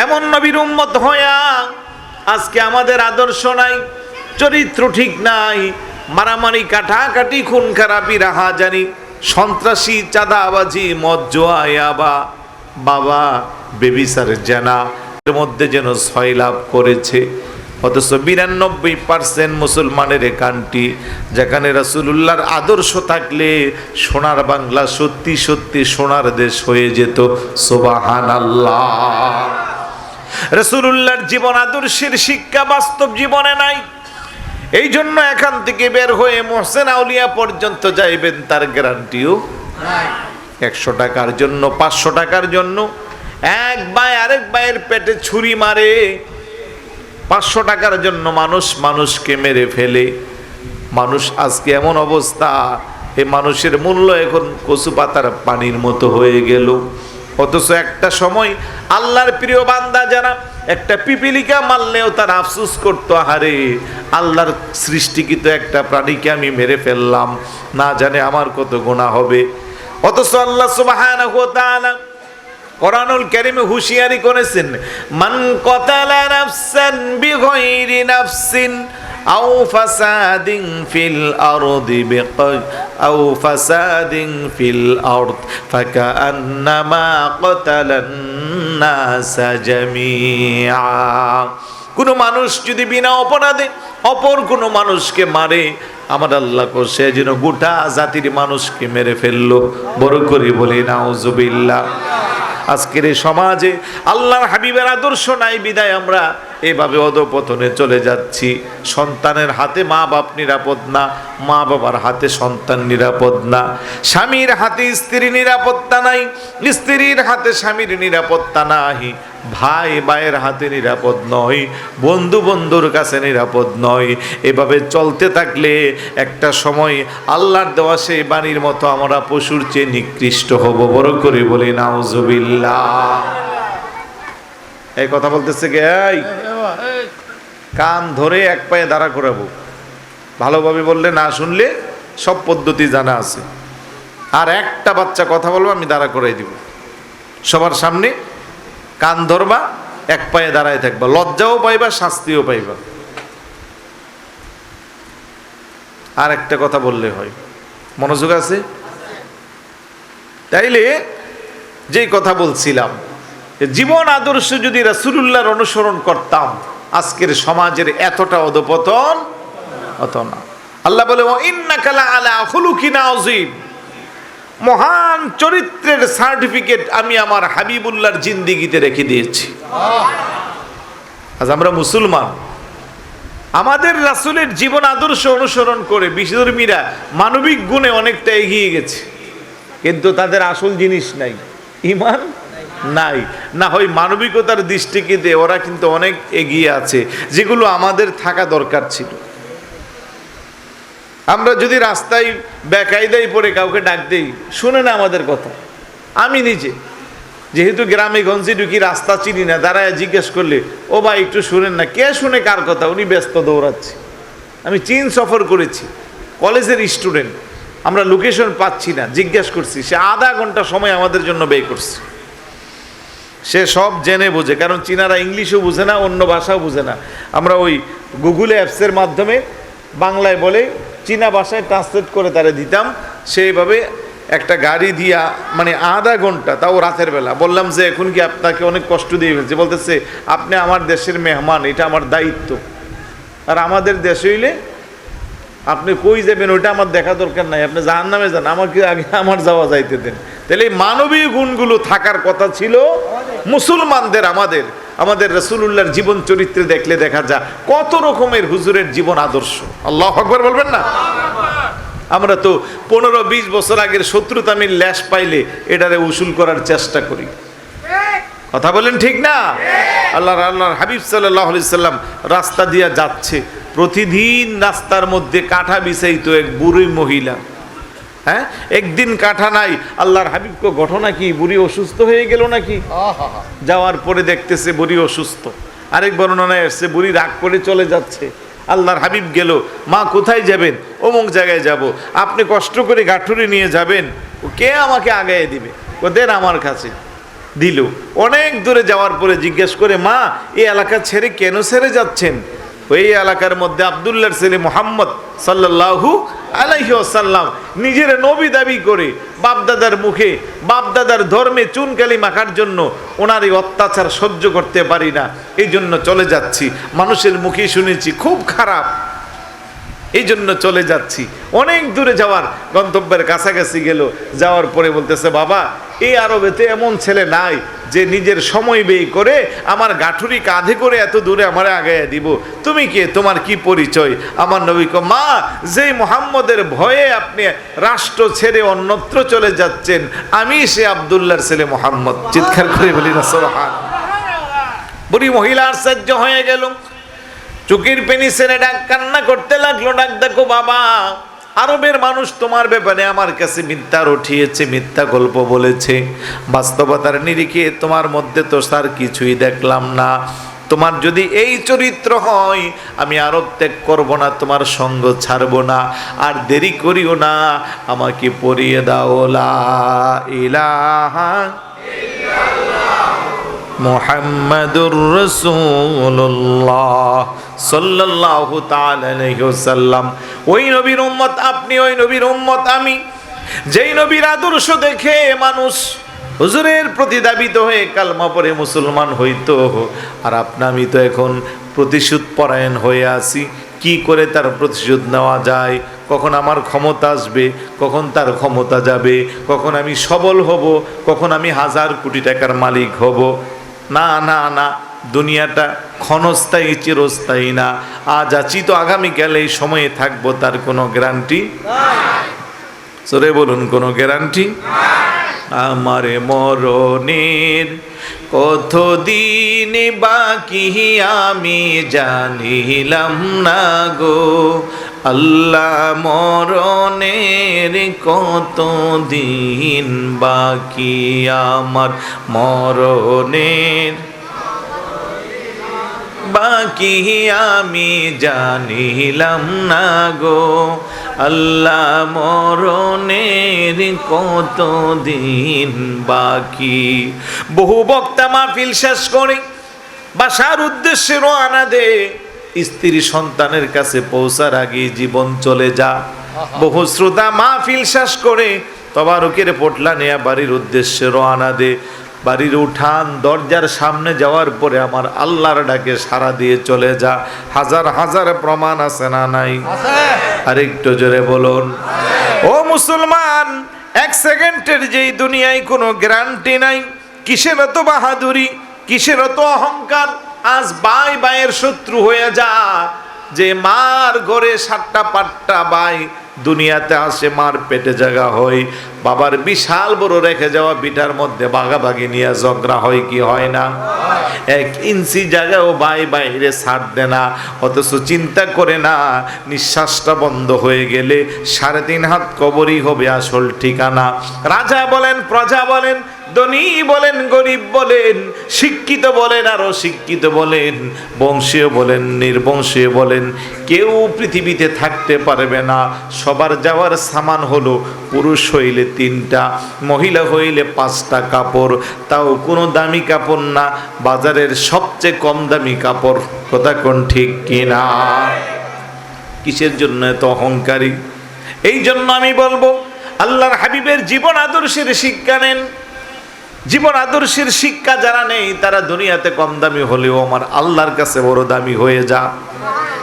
এমন নবীর উম্মত হইয়া আজকে আমাদের আদর্শ নাই, চরিত্র ঠিক নাই, মারামারি, কাটাকাটি, খুন খারাপি, রাহাজানি, সন্ত্রাসী, চাঁদাবাজি, মদ, জুয়া, ইয়াবা, বাবা, বেবিচার, জেনা এর মধ্যে যেন সয়লাভ করেছে। অথচ ৯২% মুসলমানের কান্ট্রি, যেখানে রাসূলুল্লাহর আদর্শ থাকলে সোনার বাংলা সত্যি সত্যি সোনার দেশ হয়ে যেত। সুবহানাল্লাহ। রাসূলুল্লাহর জীবন আদর্শের শিক্ষা বাস্তব জীবনে নাই। এই জন্য এখান থেকে বের হয়ে মোহসেন আউলিয়া পর্যন্ত যাইবেন, তার গ্যারান্টিও 100 টাকার জন্য, 500 টাকার জন্য এক ভাই আরেক ভাইয়ের পেটে ছুরি মারে, 500 টাকার জন্য মানুষ মানুষকে মেরে ফেলে। মানুষ আজকে এমন অবস্থা, এই মানুষের মূল্য এখন কচু পাতার পানির মতো হয়ে গেল। অথচ একটা সময় আল্লাহর প্রিয় বান্দা যারা একটা পিপিলিকা মারলেও তার আফসোস করতো, আহারে আল্লাহর সৃষ্টিকৃত একটা প্রাণীকে আমি মেরে ফেললাম, না জানে আমার কত গুনাহ হবে। অথচ আল্লাহ সুবহানাহু ওয়া তাআলা কোরআনুল কারীমে হুঁশিয়ারি করেছেন, মান কাতালা নাফসান বিগাইরি নাফসিন আও ফাসাদিন ফিল আরদি আও ফাসাদিন ফিল আরদ ফাকান্নামা কাতালান নাসা জামিআ। কোন মানুষ যদি বিনা অপরাধে অপর কোন মানুষকে মারে, আমার আল্লাহ সে যেন গোটা জাতির মানুষকে মেরে ফেললো। বড় করে বলি নাউজুবিল্লাহ। আজকের এই সমাজে আল্লাহর হাবিবের আদর্শ নাই বিদায় আমরা এভাবে অধপতনে চলে যাচ্ছি। সন্তানের হাতে মা বাপ নিরাপদ না, মা বাবার হাতে সন্তান নিরাপদ না, স্বামীর হাতে স্ত্রী নিরাপত্তা নাই, স্ত্রীর হাতে স্বামীর নিরাপত্তা নাই, ভাই ভাইয়ের হাতে নিরাপদ নয়, বন্ধু বন্ধুর কাছে নিরাপদ নয়। এভাবে চলতে থাকলে একটা সময় আল্লাহর দেওয়া সেই বাণীর মতো আমরা পশুর চেয়ে নিকৃষ্ট হব। বড় করে বলি নাউজুবিল্লাহ। এই কথা বলতেছে কে? এই কান ধরে এক পায়ে দাঁড়া করাবো, ভালোভাবে বললে, না শুনলে সব পদ্ধতি জানা আছে। আর একটা বাচ্চা কথা বলবো, আমি দাঁড়া করাই দিব সবার সামনে। কান ধরবা, এক পায়ে দাঁড়ায় থাকবা, লজ্জাও পাইবা, শাস্তিও পাইবা। আর একটা কথা বললে হয়, মনোযোগ আছে? তাইলে যেই কথা বলছিলাম, জীবন আদর্শ যদি রাসূলুল্লাহর অনুসরণ করতাম, আজকের সমাজের এতটা অধপতন হতো না। আল্লাহ বলে, ওয়া ইন্নাকা লাআলা খুলুকিন আযীম, মহান চরিত্রের সার্টিফিকেট আমি আমার হাবিবুল্লাহর জিন্দেগিতে রেখে দিয়েছি। আজ আমরা মুসলমান, আমাদের রাসূলের জীবন আদর্শ অনুসরণ করে বিধর্মীরা মানবিক গুণে অনেকটা এগিয়ে গেছে, কিন্তু তাদের আসল জিনিস নাই, ঈমান নাই। না হয় মানবিকতার দৃষ্টিতে ওরা কিন্তু অনেক এগিয়ে আছে, যেগুলো আমাদের থাকা দরকার ছিল। আমরা যদি রাস্তায় বেকায়দায় পড়ে কাউকে ডাক দেই, শুনে না আমাদের কথা। আমি নিজে যেহেতু গ্রামে গঞ্জে ঢুকি, রাস্তা চিনি না, দাঁড়ায় জিজ্ঞেস করলে, ও ভাই একটু শুনেন না, কে শুনে কার কথা? উনি ব্যস্ত দৌড়াচ্ছে। আমি চীন সফর করেছি, কলেজের স্টুডেন্ট, আমরা লোকেশন পাচ্ছি না, জিজ্ঞেস করছি, সে আধা ঘন্টা সময় আমাদের জন্য ব্যয় করছে। সে সব জেনে বোঝে, কারণ চীনারা ইংলিশও বুঝে না, অন্য ভাষাও বুঝে না। আমরা ওই গুগল অ্যাপসের মাধ্যমে বাংলায় বলে চীনা ভাষায় ট্রান্সলেট করে তারা দিতাম। সেইভাবে একটা গাড়ি দিয়া, মানে আধা ঘন্টা, তাও রাতের বেলা। বললাম যে এখন কি আপনাকে অনেক কষ্ট দিয়ে ফেলছে? বলতেছে, আপনি আমার দেশের মেহমান, এটা আমার দায়িত্ব। আর আমাদের দেশ হইলে আপনি কই যাবেন ওইটা আমার দেখা দরকার নাই, আপনি জাহান্নামে যান, আমাকে আগে আমার যাওয়া যাইতে দেন। তাহলে এই মানবীয় গুণগুলো থাকার কথা ছিল মুসলমানদের। আমাদের রাসূলুল্লাহর জীবন চরিত্রে দেখলে দেখা যায় কত রকমের হুজুরের জীবন আদর্শ। আল্লাহু আকবার বলবেন না? আমরা তো 15-20 বছর আগের শত্রুতামির ল্যাশ পাইলে এটারে উসুল করার চেষ্টা করি। কথা বলেন ঠিক না? আল্লাহর হাবিব সাল্লাল্লাহু আলাইহি সাল্লাম রাস্তা দিয়া যাচ্ছে, প্রতিদিন রাস্তার মধ্যে কাঁঠা বিছাইতো এক বুড়ি মহিলা। হ্যাঁ, একদিন কাঁঠা নাই, আল্লাহর হাবিবকে ঘটনা কি, বুড়ি অসুস্থ হয়ে গেল নাকি? যাওয়ার পরে দেখতেছে বুড়ি অসুস্থ। আরেক বর্ণনায় আসছে বুড়ি রাগ করে চলে যাচ্ছে। আল্লাহর হাবিব গেল, মা কোথায় যাবেন? অমুক জায়গায় যাব। আপনি কষ্ট করে গাঠুরি নিয়ে যাবেন, কে আমাকে আগায় দিবে? ও দেন আমার কাছে। দিল। অনেক দূরে যাওয়ার পরে জিজ্ঞেস করে, মা এই এলাকা ছেড়ে কেন ছেড়ে যাচ্ছেন? ওই এলাকার মধ্যে আব্দুল্লাহর ছেলে মুহাম্মদ সাল্লাল্লাহু আলাইহি ওয়াসাল্লাম নিজের নবী দাবি করে বাপদাদার মুখে, বাপদাদার ধর্মে চুনকালি মাখার জন্য ওনার এই অত্যাচার সহ্য করতে পারি না, এই জন্য চলে যাচ্ছি। মানুষের মুখে শুনেছি খুব খারাপ, এই জন্য চলে যাচ্ছি। অনেক দূরে যাওয়ার গন্তব্যের কাছাকাছি গেল, যাওয়ার পরে বলতেছে, বাবা এই আরবেতে এমন ছেলে নাই যে নিজের সময় ব্যয় করে আমার গাঠুরি কাঁধে করে এত দূরে আমার আগাইয়া দিব। তুমি কে, তোমার কি পরিচয়? আমার নবী কো, মা, যেই মুহাম্মদের ভয়ে আপনি রাষ্ট্র ছেড়ে অন্যত্র চলে যাচ্ছেন, আমি সে আব্দুল্লাহর ছেলে মুহাম্মদ। চিৎকার করে বলি না সুবহানাল্লাহ। বুড়ি মহিলা আশ্চর্য হয়ে গেল, চুকির পেনি ছেড়ে ডাক কান্না করতে লাগলো, ডাক দেখো বাবা, আরবের মানুষ তোমার ব্যাপারে আমার কাছে মিথ্যা রটিয়েছে, মিথ্যা গল্প বলেছে। বাস্তবতার নিরিখে তোমার মধ্যে তো তার কিছুই দেখলাম না। তোমার যদি এই চরিত্র হয়, আমি আরব ত্যাগ করবো না, তোমার সঙ্গ ছাড়বো না। আর দেরি করিও না, আমাকে পরিয়ে দাও লা ইলাহা মুহাম্মাদুর রাসূলুল্লাহ সাল্লাল্লাহু তাআলা আলাইহি ওয়াসাল্লাম। ওই নবীর উম্মত আপনি, ওই নবীর উম্মত আমি। যেই নবীর আদর্শ দেখে মানুষ হুজুরের প্রতি দাবিত হয়ে কালমা পড়ে মুসলমান হইতো, আর আমি তো এখন প্রতিশোধ পরায়ণ হয়ে আছি। কি করে তার প্রতিশোধ নেওয়া যায়, কখন আমার ক্ষমতা আসবে, কখন তার ক্ষমতা যাবে, কখন আমি সবল হব, কখন আমি 1000 কোটি টাকার মালিক হব। না না না, দুনিয়াটা ক্ষণস্থায়ী, চিরস্থায়ী না। আজ আছি তো আগামীকাল এই সময়ে থাকবো, তার কোনো গ্যারান্টি? সরে বলুন, কোনো গ্যারান্টি? আমার মরণের কতদিন বাকি আমি জানিলাম না গো আল্লাহ, মরণের কতদিন বাকি আমার, মরণের বাকি আমি জানিলাম না গো আল্লাহ, মরণের কতদিন বাকি। বহু বক্তা মাহফিল শেষ করে বাসার উদ্দেশ্যে রওনা দে, স্ত্রী সন্তানের কাছে পৌঁছার আগে জীবন চলে যা। বহু শ্রোতা মাহফিল শেষ করে তবারকের পোটলা নেয়া বাড়ির উদ্দেশ্যে রওনা দে। বাড়ির উঠান দরজার সামনে যাওয়ার পরে আমার আল্লাহর ডাকে সাড়া দিয়ে চলে যা। হাজার হাজার প্রমাণ আছে না নাই? আরেকটু জোরে বলুন। ও মুসলমান, 1 সেকেন্ডের যেই দুনিয়ায় কোনো গ্যারান্টি নাই। কিসের এত বাহাদুরি, কিসের এত অহংকার? আজ ভাই ভাইয়ের শত্রু হয়ে যা। যে মার ঘরে 7টা 5টা ভাই দুনিয়াতে আসে, মার পেটে জায়গা হয়। বাবার বিশাল বড় রেখে যাওয়া বিটার মধ্যে ভাগাভাগি নিয়ে ঝগড়া হয় কি হয় না? 1 ইঞ্চি জায়গাও ভাই বাইরে ছাড় দে না, অথচ চিন্তা করে না নিঃশ্বাসটা বন্ধ হয়ে গেলে 3.5 হাত কবরই হবে আসল ঠিকানা। রাজা বলেন, প্রজা বলেন, ধনী বলেন, গরিব বলেন, শিক্ষিত বলেন আর অশিক্ষিত বলেন, বংশীয় বলেন, নির্বংশীয় বলেন, কেউ পৃথিবীতে থাকতে পারবে না। সবার যাওয়ার সামান হলো, পুরুষ হইলে 3টা, মহিলা হইলে 5টা কাপড়, তাও কোনো দামি কাপড় না, বাজারের সবচেয়ে কম দামি কাপড়। কথা কোন ঠিক কিনা? কিসের জন্য এত অহংকারী? এই জন্য আমি বলবো, আল্লাহর হাবিবের জীবন আদর্শের শিক্ষা নেন। জীবন আদর্শের শিক্ষা যারা নেই, তারা দুনিয়াতে কম দামি হলেও আমার আল্লাহর কাছে বড় দামি হয়ে যা।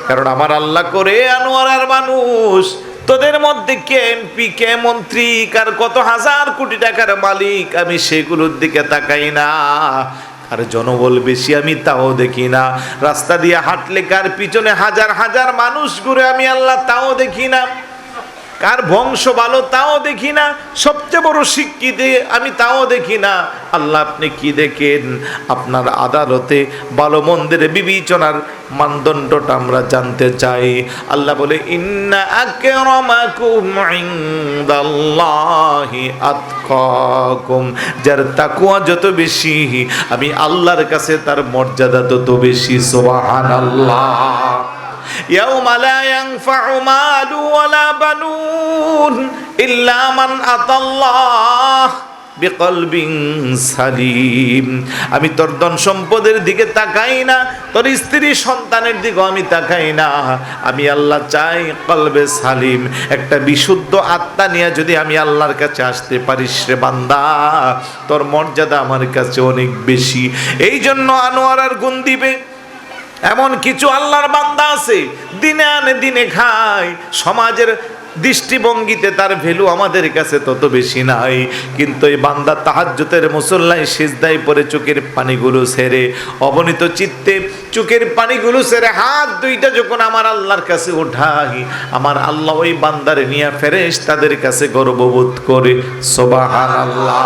কারণ আমার আল্লাহ করে আনোয়ারার মানুষ। তোদের মধ্যে কে এমপি, কে মন্ত্রী, কার কত 1000 কোটি টাকার মালিক, আমি সেগুলোর দিকে তাকাই না। আর জনবল বেশি আমি তাও দেখি না। রাস্তা দিয়ে হাঁটলে কার পিছনে হাজার হাজার মানুষ ঘুরে, আমি আল্লাহ তাও দেখি না। কার বংশ ভালো তাও দেখি না। সবচেয়ে বড় শিক্ষিত আমি তাও দেখি না। আল্লাহ আপনি কি দেখেন? আপনার আদালতে ভালো মন্দের বিবেচনার মানদণ্ডটা আমরা জানতে চাই। আল্লাহ বলে, ইন্না আকরামাকুম ইনদাল্লাহি আতকাকুম, যার তাকওয়া যত বেশি আমি আল্লাহর কাছে তার মর্যাদা তত বেশি। সুবহানাল্লাহ। ইয়াউমা লা ইয়ানফাউ মালু ওয়ালা বানুন ইল্লা মান আতাল্লাহ বিকলবিন সালিম। আমি তোর ধন সম্পদের দিকে তাকাই না, তোর স্ত্রী সন্তানের দিকে আমি তাকাই না। আমি আল্লাহ চাই কলবে সালিম, একটা বিশুদ্ধ আত্মা নিয়ে যদি আমি আল্লাহর কাছে আসতে পারিস রে বান্দা, তোর মর্যাদা আমার কাছে অনেক বেশি। এই জন্য আনোয়ারার গুণ দিবে এমন কিছু আল্লাহর বান্দা আছে, দিনে আনে দিনে খায়, সমাজের দৃষ্টিভঙ্গিতে তার ভ্যালু আমাদের কাছে তত বেশি নাই, কিন্তু এই বান্দা তাহাজ্জুদের মুসল্লায় সিজদায় পড়ে চোখের পানিগুলো ছেড়ে, অবনীত চিত্তে চোখের পানিগুলো ছেড়ে হাত দুইটা যখন আমার আল্লাহর কাছে ওঠাই, আমার আল্লাহ ওই বান্দারে নিয়ে ফেরেশতাদের কাছে গর্ববোধ করে। সুবহানাল্লাহ।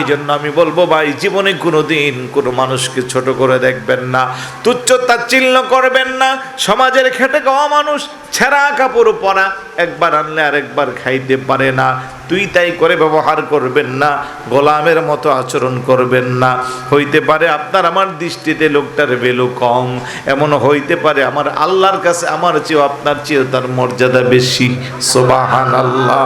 এই জন্য আমি বলবো ভাই, জীবনে কোনোদিন কোনো মানুষকে ছোট করে দেখবেন না, তুচ্ছ তাচ্ছিল্য করবেন না। সমাজের খেটে খাওয়া মানুষ ছেঁড়া কাপড় পরা, একবার আনলে আরেকবার খাইতে পারে না, তুই তাই করে ব্যবহার করবেন না, গোলামের মতো আচরণ করবেন না। হইতে পারে আপনার আমার দৃষ্টিতে লোকটার ভ্যালু কম, এমন হইতে পারে আমার আল্লাহর কাছে আমার চেয়েও আপনার চেয়েও তার মর্যাদা বেশি। সুবহানাল্লাহ।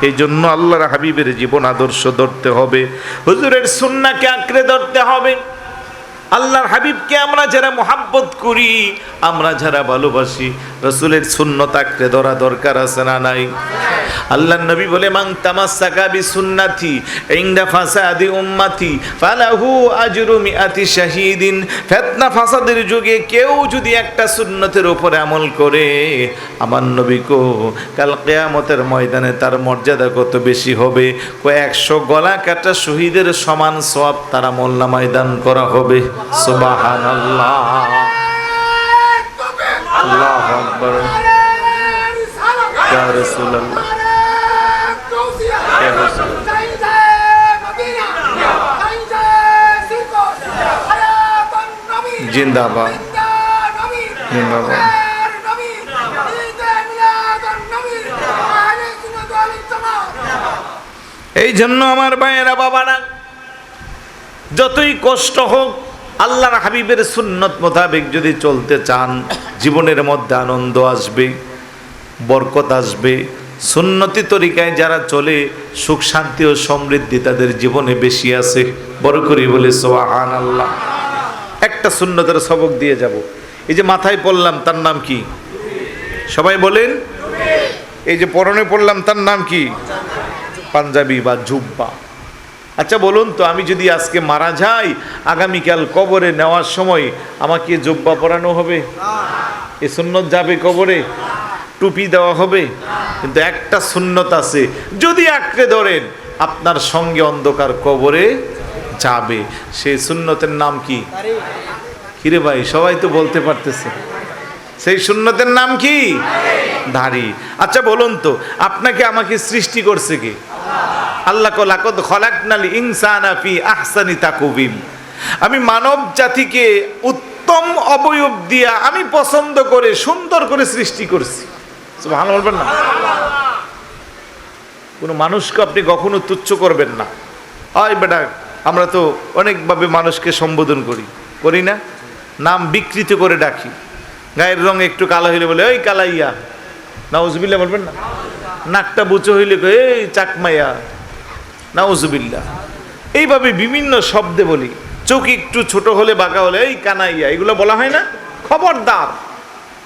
এই জন্য আল্লাহর হাবিবের জীবন আদর্শ ধরতে হবে, হুজুরের সুন্নাহকে আঁকড়ে ধরতে হবে। আল্লাহর হাবিবকে আমরা যারা মোহাব্বত করি, আমরা যারা ভালোবাসি, রাসূলের সুন্নাত আঁকড়ে ধরা দরকার আছে না নাই? আল্লাহর নবী বলে, মান তামাসসাকা বিসুন্নতি ইনদা ফাসাদি উম্মতি ফালাহু আজরু মিআতি শাহীদিন। ফিতনা ফাসাদের যুগে কেউ যদি একটা সুন্নতের উপরে আমল করে, আমার নবী কো কাল কিয়ামতের ময়দানে তার মর্যাদা কত বেশি হবে। 100 গলা কাটা শহীদের সমান সওয়াব তার আমলনামায় দান করা হবে। সুবহানাল্লাহ। আল্লাহু আকবার। ইয়া রাসূলুল্লাহ। জিন্দাবাদ, জিন্দাবাদ। এই জন্য আমার ভাইয়েরা, বাবারা, যতই কষ্ট হোক আল্লাহর হাবিবের সুন্নত মোতাবেক যদি চলতে চান, জীবনের মধ্যে আনন্দ আসবে, বরকত আসবে। সুন্নতি তরিকায় যারা চলে, সুখ শান্তি ও সমৃদ্ধি তাদের জীবনে বেশি আছে। বড় করে বলে সুবহানাল্লাহ। একটা সুন্নতের সবক দিয়ে যাব। এই যে মাথায় পড়লাম তার নাম কি? সবাই বলেন। এই যে পরনে পড়লাম তার নাম কি? পাঞ্জাবি বা জুব্বা। আচ্ছা বলুন তো, আমি যদি আজকে মারা যাই, আগামীকাল কবরে নেওয়ার সময় আমাকে জুব্বা পরানো হবে? এ সুন্নত যাবে কবরে? টুপি দেওয়া হবে? কিন্তু একটা সুন্নত আছে, যদি আঁকড়ে ধরেন আপনার সঙ্গে অন্ধকার কবরে যাবে। সেই সুন্নতের নাম কি? কিরে ভাই, সবাই তো বলতে পারতেছে। সেই সুন্নতের নাম কি? দাড়ি। আচ্ছা বলুন তো, আপনাকে আমাকে সৃষ্টি করছে কে? আল্লাহ কো লাকাদ খলাকনাল ইনসানা ফি আহসানি তাকওয়িম। আমি মানব জাতিকে উত্তম অবয়ব দিয়া আমি পছন্দ করে সুন্দর করে সৃষ্টি করছি। সুবহানাল্লাহ বলবেন না? কোনো মানুষকে আপনি কখনো তুচ্ছ করবেন না। আয় বেটা, আমরা তো অনেকভাবে মানুষকে সম্বোধন করি না? নাম বিকৃত করে ডাকি। গায়ের রং একটু কালো হইলে বলে ওই কালাইয়া, নাউজুবিল্লাহ বলবেন না? নাকটা বুচো হইলে এই চাকমাইয়া, নাউজুবিল্লাহ। এইভাবে বিভিন্ন শব্দে বলি। চোখ একটু ছোট হলে বাঁকা হলে এই কানাইয়া, এগুলো বলা হয় না? খবরদার,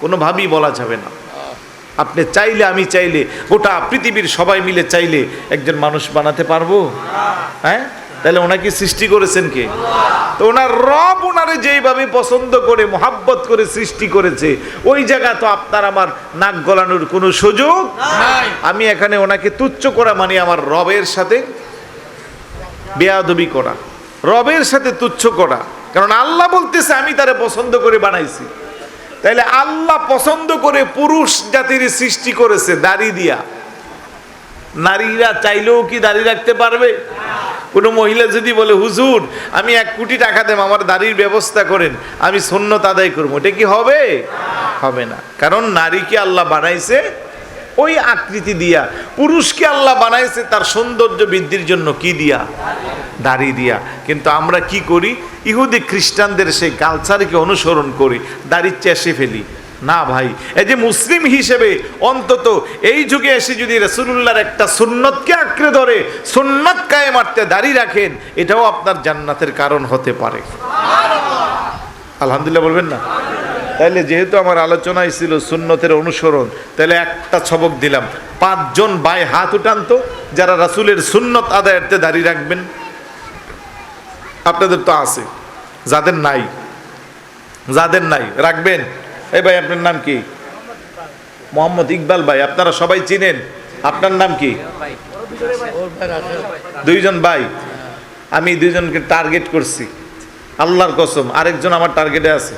কোনোভাবেই বলা যাবে না। আপনি চাইলে, আমি চাইলে, গোটা পৃথিবীর সবাই মিলে চাইলে একজন মানুষ বানাতে পারবো? হ্যাঁ? তাহলে ওনাকে সৃষ্টি করেছেন কে? তো ওনার রব ওনারে যেইভাবে পছন্দ করে মোহাব্বত করে সৃষ্টি করেছে, ওই জায়গা তো আপনার আমার নাক গলানোর কোনো সুযোগ নাই। আমি এখানে ওনাকে তুচ্ছ করা মানে আমার রবের সাথে বেয়াদবি করা, রবের সাথে তুচ্ছ করা। কারণ আল্লাহ বলতেছে আমি তারে পছন্দ করে বানাইছি। তাইলে আল্লাহ পছন্দ করে পুরুষ জাতির সৃষ্টি করেছে দাড়ি দিয়া। নারীরা চাইলেও কি দাড়ি রাখতে পারবে? কোনো মহিলা যদি বলে হুজুর আমি 1 কোটি টাকা দেব, আমার দাড়ির ব্যবস্থা করেন, আমি সুন্নত আদায় করবো, এটা কি হবে? হবে না। কারণ নারীকে আল্লাহ বানাইছে ওই আকৃতি দিয়া, পুরুষকে আল্লাহ বানাইছে তার সৌন্দর্য বৃদ্ধির জন্য কি দিয়া? দাড়ি দিয়া। কিন্তু আমরা কি করি? ইহুদি খ্রিস্টানদের সেই কালচারকে অনুসরণ করি, দাড়ি চেষে ফেলি। না ভাই, এই যে মুসলিম হিসেবে অন্তত এই যুগে এসে যদি রাসূলুল্লাহর একটা সুন্নতকে আঁকড়ে ধরে সুন্নত কায়েমার্থে দাড়ি রাখেন, এটাও আপনার জান্নাতের কারণ হতে পারে। আলহামদুলিল্লাহ বলবেন না? তাইলে যেহেতু আমার আলোচনায় ছিল সুন্নতের অনুসরণ, তাহলে একটা সবক দিলাম। 5 জন ভাই হাত উঠান তো, যারা রাসূলের সুন্নত আদায়ার্থে দাড়ি রাখবেন। আপনাদের তো আছে, যাদের নাই রাখবেন। এই ভাই আপনার নাম কি? মোহাম্মদ ইকবাল ভাই, আপনারা সবাই চিনেন। আপনার নাম কি? দুইজন ভাই, আমি দুইজনকে টার্গেট করছি, আল্লাহর কসম। আরেকজন আমার টার্গেটে আছে।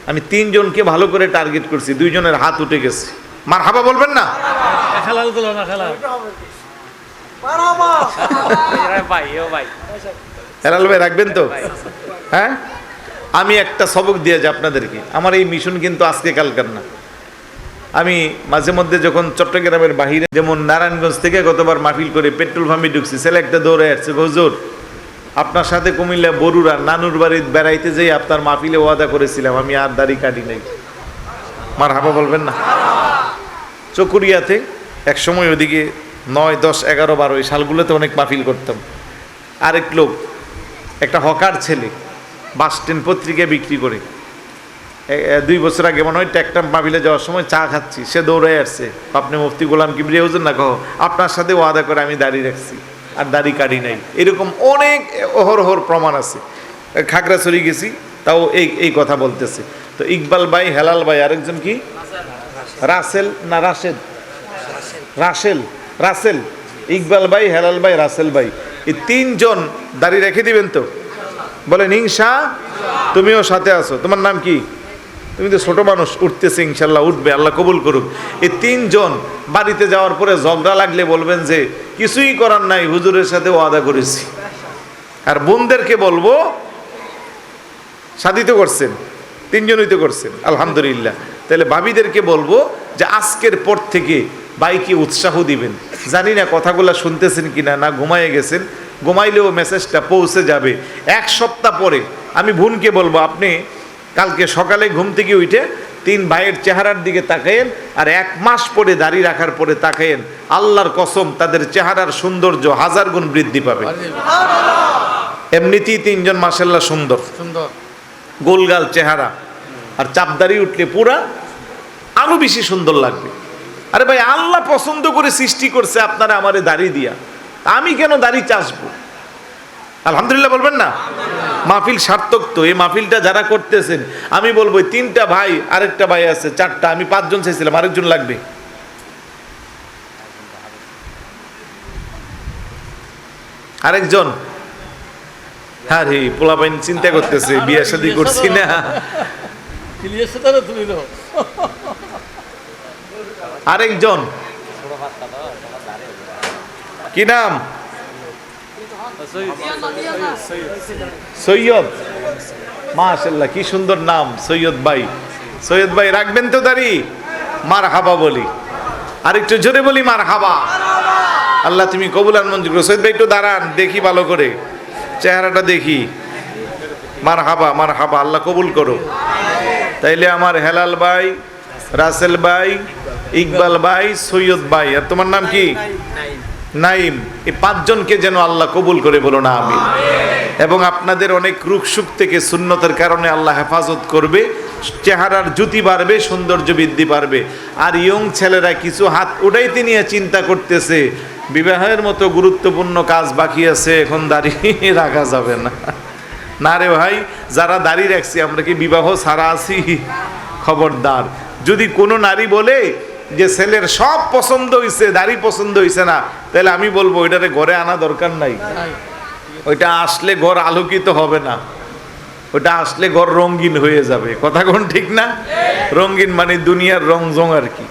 আমি তিনজনকে ভালো করে টার্গেট করছি, দুইজনের হাত উঠে গেছে। মারহাবা বলবেন না? হেলাল ভাই রাখবেন তো? হ্যাঁ, আমি একটা সবক দিয়ে যাই আপনাদেরকে। আমার এই মিশন কিন্তু আজকে কালকার না। আমি মাঝে মধ্যে যখন চট্টগ্রামের বাহিরে, যেমন নারায়ণগঞ্জ থেকে গতবার মাহফিল করে পেট্রোল পাম্পে ঢুকছি, ছেলে একটা দৌড়ে আসছে, হুজুর আপনার সাথে কুমিল্লা বরুড়া নানুর বাড়ির বেড়াইতে যেই আপনার মাহফিলে ওয়াদা করেছিলাম, আমি আর দাড়ি কাটি নাই। মারহাবা বলবেন না? চকুরিয়াতে এক সময় ওদিকে 9, 10, 11, 12 এই সালগুলোতে অনেক মাহফিল করতাম। আরেক লোক, একটা হকার ছেলে, বাস স্ট্যান্ড পত্রিকা বিক্রি করে, 2 বছর আগে মনে হয় ট্যাক্টাম মাহফিলে যাওয়ার সময় চা খাচ্ছি, সে দৌড়ে আসছে, আপনি মুফতি গোলাম কিবরিয়া হুজুর না? কহ, আপনার সাথে ওয়াদা করে আমি দাড়ি রাখছি আর দাড়ি কাটি নাই। এরকম অনেক অহরহর প্রমাণ আছে। খাগড়াছড়ি গেছি, তাও এই কথা বলতেছে। তো ইকবাল ভাই, হেলাল ভাই, আরেকজন কি রাসেল না রাশেদ? রাসেল। ইকবাল ভাই, হেলাল ভাই, রাসেল ভাই, এই তিনজন দাড়ি রেখে দিবেন তো? বলেন ইনশা। তুমিও সাথে আছো, তোমার নাম কি? তুমি তো ছোট মানুষ, উঠতেছে, ইনশাল্লাহ উঠবে, আল্লাহ কবুল করুক। এই তিনজন বাড়িতে যাওয়ার পরে ঝগড়া লাগলে বলবেন যে কিছুই করার নাই, হুজুরের সাথে ওয়াদা করেছি। আর বোনদেরকে বলবো, শাদি তো করছেন, তিনজনই তো করছেন, আলহামদুলিল্লাহ। তাহলে ভাবিদেরকে বলবো যে আজকের পর থেকে ভাইকে উৎসাহ দিবেন। জানি না কথাগুলো শুনতেছেন কিনা, না ঘুমায়ে গেছেন, ঘুমাইলেও মেসেজটা পৌঁছে যাবে। 1 সপ্তাহ পরে আমি বোনকে বলবো, আপনি কালকে সকালে ঘুম থেকে উঠে 3 ভাইয়ের চেহারার দিকে তাকায়েন, আর 1 মাস পরে দাড়ি রাখার পরে তাকায়েন, আল্লাহর কসম তাদের চেহারার সৌন্দর্য 1000 গুণ বৃদ্ধি পাবে। এমনিতেই 3 জন মাশাআল্লাহ সুন্দর, গোলগাল চেহারা, আর চাপদাড়ি উঠলে পুরা আরো বেশি সুন্দর লাগবে। আরে ভাই, আল্লাহ পছন্দ করে সৃষ্টি করছে আপনারা আমারে দাড়ি দিয়া, আমি কেন দাড়ি চাষবো? আলহামদুলিল্লাহ বলবেন না? মাহফিল সার্থক তো। এই মাহফিলটা যারা করতেছেন, আমি বলবো 3টা ভাই, আরেকটা ভাই আছে 4টা, আমি 5 জন চাইছিলাম, আরেকজন লাগবে। আরেকজন, হ্যাঁ রে, পোলাপাইন চিন্তা করতেছে, বিয়ে শাদী করছি না। আরেকজন কি নাম? সৈয়দ। মাশাআল্লাহ, কি সুন্দর নাম, সৈয়দ ভাই। সৈয়দ ভাই রাখবেন তো দাড়ি? মারহাবা বলি, আরেকটু জোরে বলি মারহাবা। আল্লাহ তুমি কবুল আর মঞ্জুর করো। সৈয়দ ভাই একটু দাঁড়ান, দেখি ভালো করে চেহারাটা দেখি। মারহাবা, মারহাবা, আল্লাহ কবুল করো। তাইলে আমার হেলাল ভাই, রাসেল ভাই, ইকবাল ভাই, সৈয়দ ভাই, আর তোমার নাম কি? নাইম। এই 5 জনকে যেন আল্লাহ কবুল করে, বলো না আমিন। এবং আপনাদের অনেক রোগ সুখ থেকে সুন্নতের কারণে আল্লাহ হেফাজত করবে, চেহারার জ্যোতি বাড়বে, সৌন্দর্য বৃদ্ধি পারবে। আর ইয়ং ছেলেরা কিছু হাত উঠাইতে নিয়ে চিন্তা করতেছে, বিবাহের মতো গুরুত্বপূর্ণ কাজ বাকি আছে, এখন দাড়ি রাখা যাবে না। না রে ভাই, যারা দাড়ি রাখছি আমরা কি বিবাহ ছাড়া আছি? খবরদার, যদি কোনো নারী বলে যে ছেলের সব পছন্দ হয়েছে, দাড়ি পছন্দ হয়েছে না, তাহলে আমি বলবো ওইটারে ঘরে আনা দরকার নাই। ওইটা আসলে ঘর আলোকিত হবে না, ওইটা আসলে ঘর রঙিন হয়ে যাবে। কথা কোন ঠিক না? রঙিন মানে দুনিয়ার রংজং আর কি।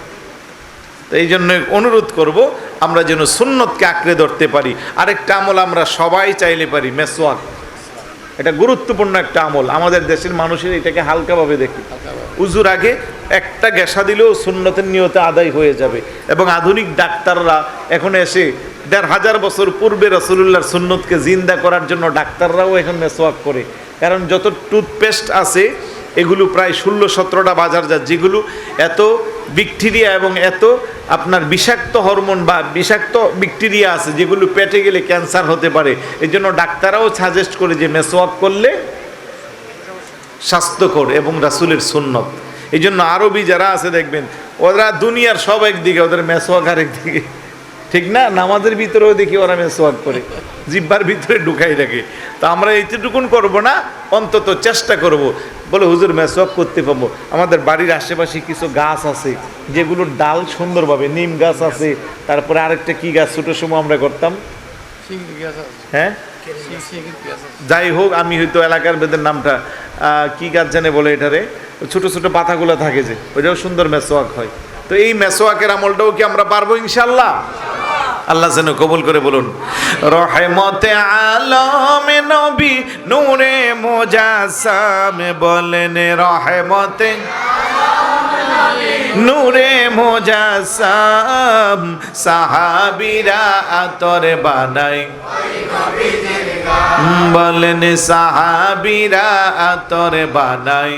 তো এই জন্য অনুরোধ করব, আমরা যেন সুন্নতকে আঁকড়ে ধরতে পারি। আরেকটা আমল আমরা সবাই চাইলে পারি, মেসওয়াক। এটা গুরুত্বপূর্ণ একটা আমল, আমাদের দেশের মানুষের এটাকে হালকাভাবে দেখে। উজুর আগে একটা গ্যাসা দিলেও সুন্নতের নিয়তে আদায় হয়ে যাবে। এবং আধুনিক ডাক্তাররা এখন এসে 1500 বছর পূর্বে রাসূলুল্লাহর সুন্নতকে জিন্দা করার জন্য ডাক্তাররাও এখন মেসওয়াক করে। কারণ যত টুথপেস্ট আছে এগুলো প্রায় 16-17টা বাজারজাত, যেগুলো এত ব্যাকটেরিয়া এবং এত আপনার বিষাক্ত হরমোন বা বিষাক্ত ব্যাকটেরিয়া আছে, যেগুলো পেটে গেলে ক্যান্সার হতে পারে। এই জন্য ডাক্তাররাও সাজেস্ট করে যে মেসওয়াক করলে স্বাস্থ্যকর এবং রাসূলের সুন্নত। এই জন্য আরবি যারা আছে দেখবেন, ওরা দুনিয়ার সব একদিকে, ওদের মেসওয়াক আরেক দিকে। ঠিক না? নামাজের ভিতরেও দেখি ওরা মেসওয়াক করে, জিহ্বার ভিতরে ঢুকাই রাখে। তো আমরা এইটুকুন করব না, অন্তত চেষ্টা করব। বলে হুজুর মেসওয়াক করতে পারবো। আমাদের বাড়ির আশেপাশে কিছু গাছ আছে যেগুলোর ডাল সুন্দরভাবে, নিম গাছ আছে, তারপরে আরেকটা কি গাছ ছোট সময় আমরা করতাম, হ্যাঁ যাই হোক, আমি হয়তো এলাকার বেদের নামটা কি গাছ জানে বলে এটারে, ছোট ছোট পাতাগুলো থাকে যে, ওইটাও সুন্দর মেসওয়াক হয়। তো এই মেসওয়াকের আমলটাও কি আমরা পারবো ইনশাআল্লাহ? আল্লাহ যেন কবুল করে বলুন। রহমতে আলম নবী নূরে মুজাসসাম বলেন, রহমতে নূরে মুজাসসাম সাহাবীরা আতর বানায়, বলেন সাহাবীরা আতর বানায়।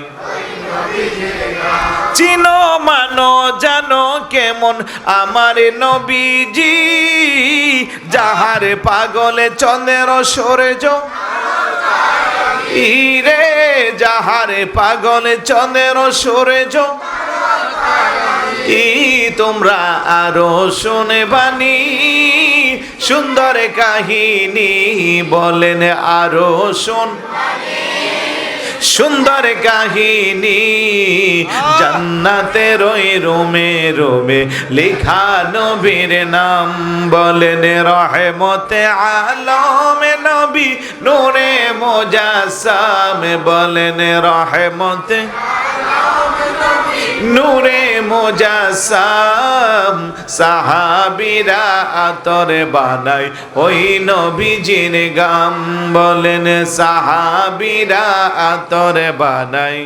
চিনো মানো জানো কেমন আমার নবীজি, যাহারে পাগলে চন্দ্রের সূর্য, ইরে যাহারে পাগলে চন্দ্রের সূর্য, তোমরা আরো শুনে বাণী সুন্দর কাহিনী, বলেন আরো শোন সুন্দর কাহিনী। জান্নাতের ওই রোমে রোমে লেখা নবীর নাম, বলেন রহমতে আলম নবী নূরে মুজাসসাম, বলেন রহমতে নূরে মুজাসসাম সাহাবীরা আতর বানায় ওই নবীজির গাম, বলেন সাহাবীরা আতর বানায়।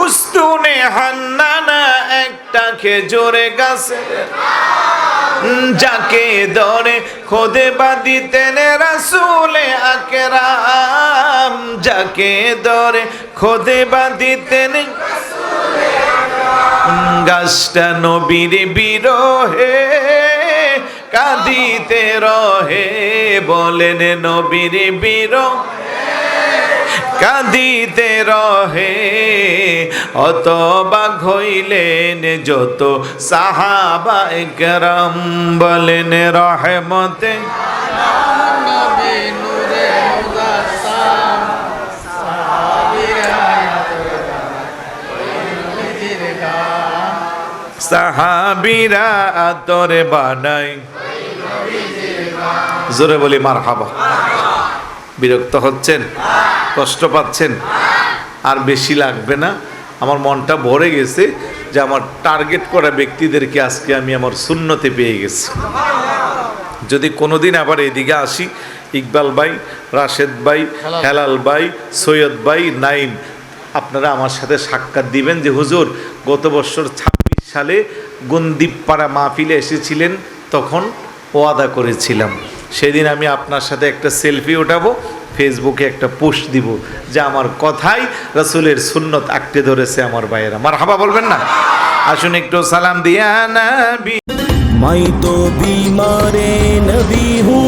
উস্তুনে হান্নানা একটা খেজুর গাছে, যাকে ধরে খোদে বাঁধিতেন রাসূলে আকরাম, যাকে ধরে খোদে বাঁধিতেন গাছটা নবীর বিরহে কাঁদিতে রহে, বলেন নবীর বিরহে কাঁদিতে রহে। অতবাক হইলেন যত সাহাবা একরাম, বলেন রহমতে সাহাবীরা আতর বানায়। জোরে বলি মারহাবা। বিরক্ত হচ্ছেন, কষ্ট পাচ্ছেন? আর বেশি লাগবে না। আমার মনটা ভরে গেছে যে আমার টার্গেট করা ব্যক্তিদেরকে আজকে আমি আমার সুন্নতে পেয়ে গেছি। যদি কোনোদিন আবার এদিকে আসি, ইকবাল ভাই, রাশেদ ভাই, হেলাল ভাই, সৈয়দ ভাই, নাইম, আপনারা আমার সাথে সাক্ষাৎ দিবেন যে হুজুর গত বছর 26 সালে গন্দিপাড়া মাহফিলে এসেছিলেন, তখন ওয়াদা করেছিলাম সেদিন আমি আপনার সাথে একটা সেলফি ওঠাবো, ফেসবুকে একটা পোস্ট দিব যে আমার কথাই রাসূলের সুন্নত আঁকড়ে ধরেছে আমার ভাইয়েরা। মারহাবা বলবেন না? আসুন একটু সালাম দিয়া নবী। मैं तो बीमार नबी हूँ।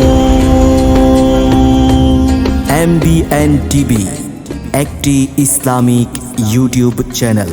MBN TV একটি ইসলামিক ইউটিউব চ্যানেল।